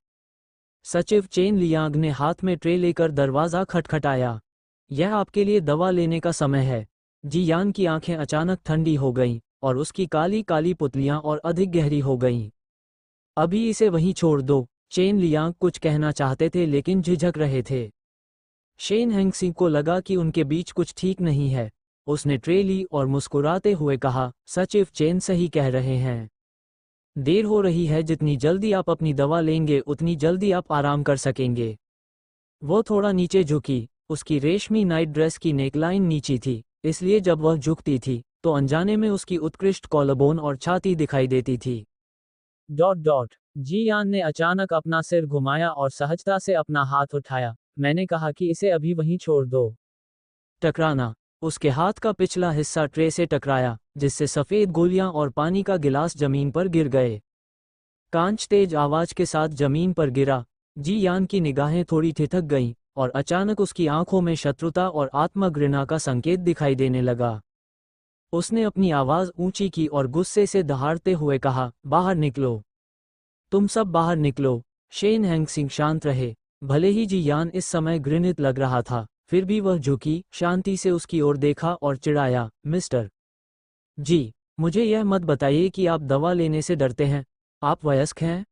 सचिव चेन लियांग ने हाथ में ट्रे लेकर दरवाज़ा खटखटाया। यह आपके लिए दवा लेने का समय है। जियान की आंखें अचानक ठंडी हो गईं और उसकी काली काली पुतलियां और अधिक गहरी हो गईं। अभी इसे वहीं छोड़ दो। चेन लियांग कुछ कहना चाहते थे लेकिन झिझक रहे थे। शेन हैंगसिंग को लगा कि उनके बीच कुछ ठीक नहीं है। उसने ट्रे ली और मुस्कुराते हुए कहा, सचिव चेन सही कह रहे हैं। देर हो रही है। जितनी जल्दी आप अपनी दवा लेंगे उतनी जल्दी आप आराम कर सकेंगे। वो थोड़ा नीचे झुकी। उसकी रेशमी नाइट ड्रेस की नेकलाइन नीची थी, इसलिए जब वह झुकती थी तो अनजाने में उसकी उत्कृष्ट कॉलरबोन और छाती दिखाई देती थी। जियान ने अचानक अपना सिर घुमाया और सहजता से अपना हाथ उठाया। मैंने कहा कि इसे अभी वहीं छोड़ दो। टकराना। उसके हाथ का पिछला हिस्सा ट्रे से टकराया, जिससे सफ़ेद गोलियां और पानी का गिलास जमीन पर गिर गए। कांच तेज आवाज के साथ जमीन पर गिरा। जी यान की निगाहें थोड़ी ठिठक गईं और अचानक उसकी आंखों में शत्रुता और आत्मघृणा का संकेत दिखाई देने लगा। उसने अपनी आवाज ऊंची की और गुस्से से दहाड़ते हुए कहा, बाहर निकलो। तुम सब बाहर निकलो। शेन हैंगसिंग शांत रहे। भले ही जी यान इस समय घृणित लग रहा था, फिर भी वह झुकी, शांति से उसकी ओर देखा और चिढ़ाया, मिस्टर जी, मुझे यह मत बताइए कि आप दवा लेने से डरते हैं। आप वयस्क हैं।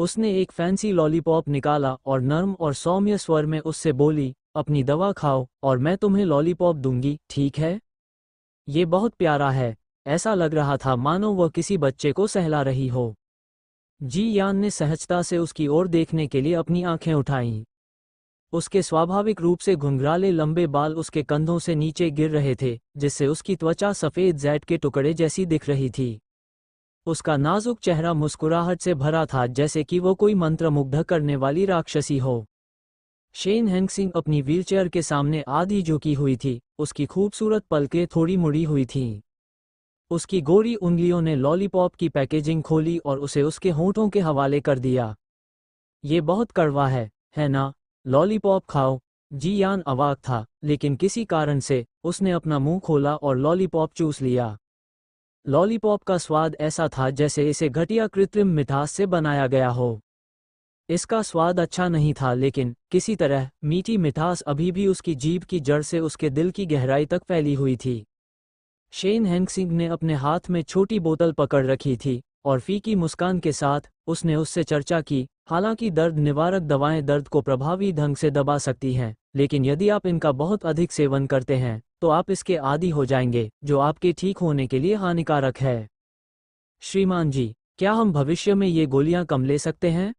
उसने एक फैंसी लॉलीपॉप निकाला और नर्म और सौम्य स्वर में उससे बोली, अपनी दवा खाओ और मैं तुम्हें लॉलीपॉप दूंगी, ठीक है? ये बहुत प्यारा है। ऐसा लग रहा था मानो वह किसी बच्चे को सहला रही हो। जी यान ने सहजता से उसकी ओर देखने के लिए अपनी आंखें उठाईं। उसके स्वाभाविक रूप से घुंघराले लंबे बाल उसके कंधों से नीचे गिर रहे थे, जिससे उसकी त्वचा सफ़ेद जैड के टुकड़े जैसी दिख रही थी। उसका नाजुक चेहरा मुस्कुराहट से भरा था, जैसे कि वो कोई मंत्रमुग्ध करने वाली राक्षसी हो। शेन हेंगसिंग अपनी व्हीलचेयर के सामने आधी झुकी हुई थी, उसकी खूबसूरत पलकें थोड़ी मुड़ी हुई थीं। उसकी गोरी उंगलियों ने लॉलीपॉप की पैकेजिंग खोली और उसे उसके होंठों के हवाले कर दिया। ये बहुत कड़वा है ना? लॉलीपॉप खाओ। जी यान अवाक था, लेकिन किसी कारण से उसने अपना मुंह खोला और लॉलीपॉप चूस लिया। लॉलीपॉप का स्वाद ऐसा था जैसे इसे घटिया कृत्रिम मिठास से बनाया गया हो। इसका स्वाद अच्छा नहीं था, लेकिन किसी तरह मीठी मिठास अभी भी उसकी जीभ की जड़ से उसके दिल की गहराई तक फैली हुई थी। शेन हेंगसिंग ने अपने हाथ में छोटी बोतल पकड़ रखी थी और फीकी मुस्कान के साथ उसने उससे चर्चा की, हालांकि दर्द निवारक दवाएं दर्द को प्रभावी ढंग से दबा सकती हैं, लेकिन यदि आप इनका बहुत अधिक सेवन करते हैं तो आप इसके आदी हो जाएंगे, जो आपके ठीक होने के लिए हानिकारक है। श्रीमान जी, क्या हम भविष्य में ये गोलियां कम ले सकते हैं?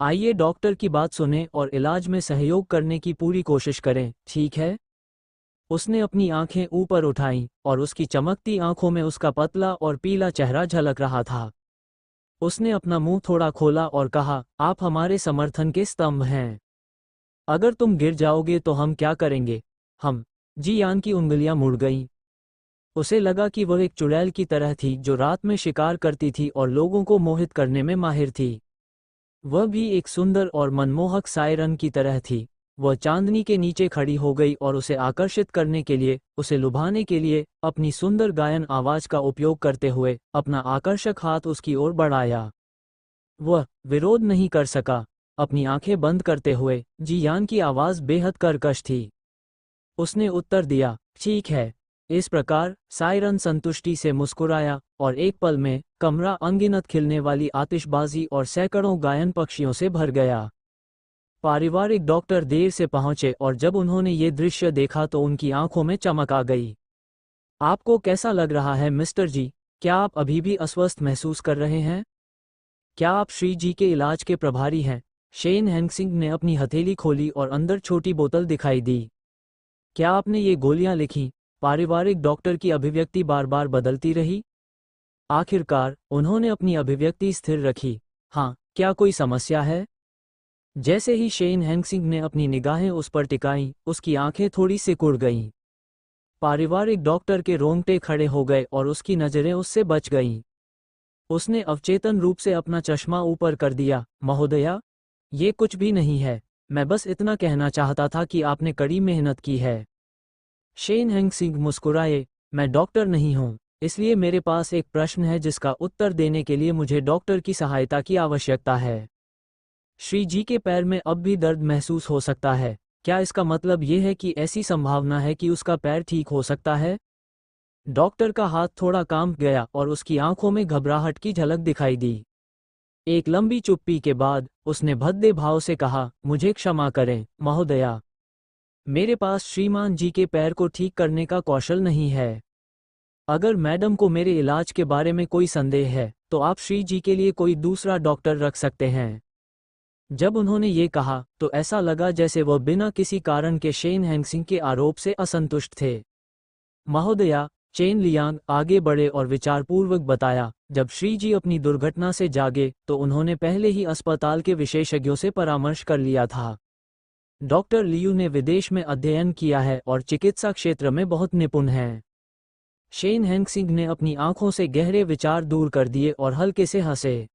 आइए डॉक्टर की बात सुनें और इलाज में सहयोग करने की पूरी कोशिश करें, ठीक है? उसने अपनी आंखें ऊपर उठाईं और उसकी चमकती आंखों में उसका पतला और पीला चेहरा झलक रहा था। उसने अपना मुंह थोड़ा खोला और कहा, आप हमारे समर्थन के स्तंभ हैं। अगर तुम गिर जाओगे तो हम क्या करेंगे? हम। जी यान की उंगलियां मुड़ गईं। उसे लगा कि वह एक चुड़ैल की तरह थी जो रात में शिकार करती थी और लोगों को मोहित करने में माहिर थी। वह भी एक सुंदर और मनमोहक सायरन की तरह थी। वह चांदनी के नीचे खड़ी हो गई और उसे आकर्षित करने के लिए, उसे लुभाने के लिए, अपनी सुंदर गायन आवाज का उपयोग करते हुए अपना आकर्षक हाथ उसकी ओर बढ़ाया। वह विरोध नहीं कर सका। अपनी आंखें बंद करते हुए जी यान की आवाज बेहद कर्कश थी। उसने उत्तर दिया, ठीक है। इस प्रकार सायरन संतुष्टि से मुस्कुराया और एक पल में कमरा अनगिनत खिलने वाली आतिशबाजी और सैकड़ों गायन पक्षियों से भर गया। पारिवारिक डॉक्टर देर से पहुंचे और जब उन्होंने ये दृश्य देखा तो उनकी आंखों में चमक आ गई। आपको कैसा लग रहा है मिस्टर जी? क्या आप अभी भी अस्वस्थ महसूस कर रहे हैं? क्या आप श्री जी के इलाज के प्रभारी हैं? शेन हेंगसिंग ने अपनी हथेली खोली और अंदर छोटी बोतल दिखाई दी। क्या आपने ये गोलियां लिखी? पारिवारिक डॉक्टर की अभिव्यक्ति बार बार बदलती रही। आखिरकार उन्होंने अपनी अभिव्यक्ति स्थिर रखी। हाँ, क्या कोई समस्या है? जैसे ही शेन हेंगसिंग ने अपनी निगाहें उस पर टिकाईं, उसकी आंखें थोड़ी सिकुड़ गईं। पारिवारिक डॉक्टर के रोंगटे खड़े हो गए और उसकी नज़रें उससे बच गईं। उसने अवचेतन रूप से अपना चश्मा ऊपर कर दिया। महोदया, ये कुछ भी नहीं है। मैं बस इतना कहना चाहता था कि आपने कड़ी मेहनत की है। शेन हेंगसिंग मुस्कुराए, मैं डॉक्टर नहीं हूँ, इसलिए मेरे पास एक प्रश्न है जिसका उत्तर देने के लिए मुझे डॉक्टर की सहायता की आवश्यकता है। श्री जी के पैर में अब भी दर्द महसूस हो सकता है। क्या इसका मतलब ये है कि ऐसी संभावना है कि उसका पैर ठीक हो सकता है? डॉक्टर का हाथ थोड़ा कांप गया और उसकी आंखों में घबराहट की झलक दिखाई दी। एक लंबी चुप्पी के बाद उसने भद्दे भाव से कहा, मुझे क्षमा करें महोदया, मेरे पास श्रीमान जी के पैर को ठीक करने का कौशल नहीं है। अगर मैडम को मेरे इलाज के बारे में कोई संदेह है तो आप श्री जी के लिए कोई दूसरा डॉक्टर रख सकते हैं। जब उन्होंने ये कहा तो ऐसा लगा जैसे वह बिना किसी कारण के शेन हेंगसिंग के आरोप से असंतुष्ट थे। महोदया, चेन लियांग आगे बढ़े और विचारपूर्वक बताया, जब श्री जी अपनी दुर्घटना से जागे तो उन्होंने पहले ही अस्पताल के विशेषज्ञों से परामर्श कर लिया था। डॉक्टर लियू ने विदेश में अध्ययन किया है और चिकित्सा क्षेत्र में बहुत निपुण हैं। शेन हेंगसिंग ने अपनी आंखों से गहरे विचार दूर कर दिए और हल्के से हंसे।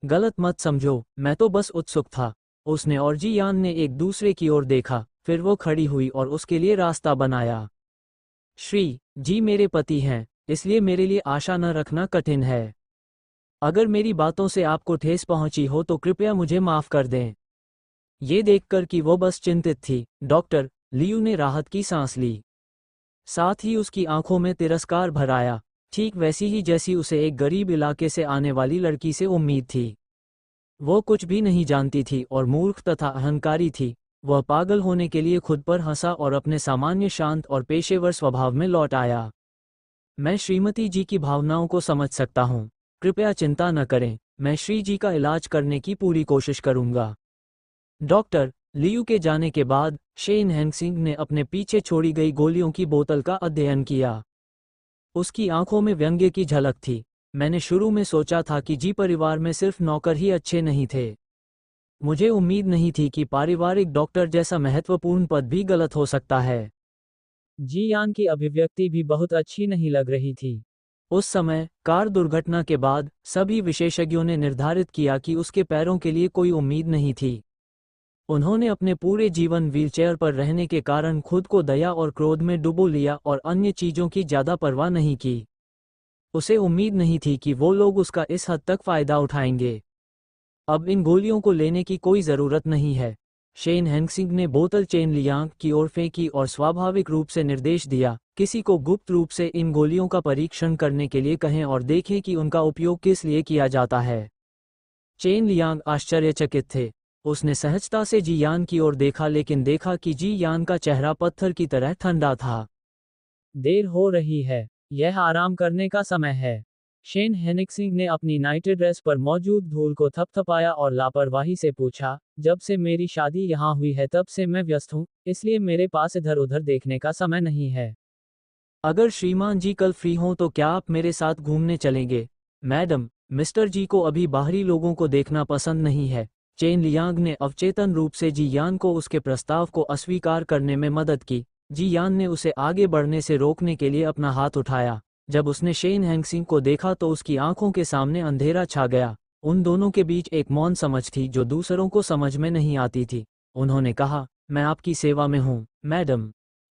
गलत मत समझो, मैं तो बस उत्सुक था। उसने और जी यान ने एक दूसरे की ओर देखा, फिर वो खड़ी हुई और उसके लिए रास्ता बनाया। श्री जी मेरे पति हैं, इसलिए मेरे लिए आशा न रखना कठिन है। अगर मेरी बातों से आपको ठेस पहुंची हो तो कृपया मुझे माफ कर दें। ये देखकर कि वो बस चिंतित थी, डॉक्टर लियू ने राहत की सांस ली। साथ ही उसकी आंखों में तिरस्कार भर आया, ठीक वैसी ही जैसी उसे एक गरीब इलाके से आने वाली लड़की से उम्मीद थी। वो कुछ भी नहीं जानती थी और मूर्ख तथा अहंकारी थी। वह पागल होने के लिए खुद पर हंसा और अपने सामान्य शांत और पेशेवर स्वभाव में लौट आया। मैं श्रीमती जी की भावनाओं को समझ सकता हूँ। कृपया चिंता न करें, मैं श्री जी का इलाज करने की पूरी कोशिश करूँगा। डॉक्टर लियू के जाने के बाद शेन हैंगसिंग ने अपने पीछे छोड़ी गई गोलियों की बोतल का अध्ययन किया। उसकी आंखों में व्यंग्य की झलक थी। मैंने शुरू में सोचा था कि जी परिवार में सिर्फ नौकर ही अच्छे नहीं थे। मुझे उम्मीद नहीं थी कि पारिवारिक डॉक्टर जैसा महत्वपूर्ण पद भी गलत हो सकता है। जी यान की अभिव्यक्ति भी बहुत अच्छी नहीं लग रही थी। उस समय कार दुर्घटना के बाद सभी विशेषज्ञों ने निर्धारित किया कि उसके पैरों के लिए कोई उम्मीद नहीं थी। उन्होंने अपने पूरे जीवन व्हीलचेयर पर रहने के कारण खुद को दया और क्रोध में डुबो लिया और अन्य चीजों की ज्यादा परवाह नहीं की। उसे उम्मीद नहीं थी कि वो लोग उसका इस हद तक फायदा उठाएंगे। अब इन गोलियों को लेने की कोई जरूरत नहीं है। शेन हैंगसिंग ने बोतल चेन लियांग की ओर फेंकी और स्वाभाविक रूप से निर्देश दिया, किसी को गुप्त रूप से इन गोलियों का परीक्षण करने के लिए कहें और देखें कि उनका उपयोग किस लिए किया जाता है। चेन लियांग आश्चर्यचकित थे। उसने सहजता से जी यान की ओर देखा, लेकिन देखा कि जी यान का चेहरा पत्थर की तरह ठंडा था। देर हो रही है, यह आराम करने का समय है। शेन हैंगसिंग ने अपनी नाइट ड्रेस पर मौजूद धूल को थपथपाया और लापरवाही से पूछा, जब से मेरी शादी यहाँ हुई है तब से मैं व्यस्त हूँ, इसलिए मेरे पास इधर उधर देखने का समय नहीं है। अगर श्रीमान जी कल फ्री हों तो क्या आप मेरे साथ घूमने चलेंगे? मैडम, मिस्टर जी को अभी बाहरी लोगों को देखना पसंद नहीं है। चेन लियांग ने अवचेतन रूप से जी यान को उसके प्रस्ताव को अस्वीकार करने में मदद की। जी यान ने उसे आगे बढ़ने से रोकने के लिए अपना हाथ उठाया। जब उसने शेन हैंगसिंग को देखा तो उसकी आंखों के सामने अंधेरा छा गया। उन दोनों के बीच एक मौन समझ थी जो दूसरों को समझ में नहीं आती थी। उन्होंने कहा, मैं आपकी सेवा में हूँ, मैडम।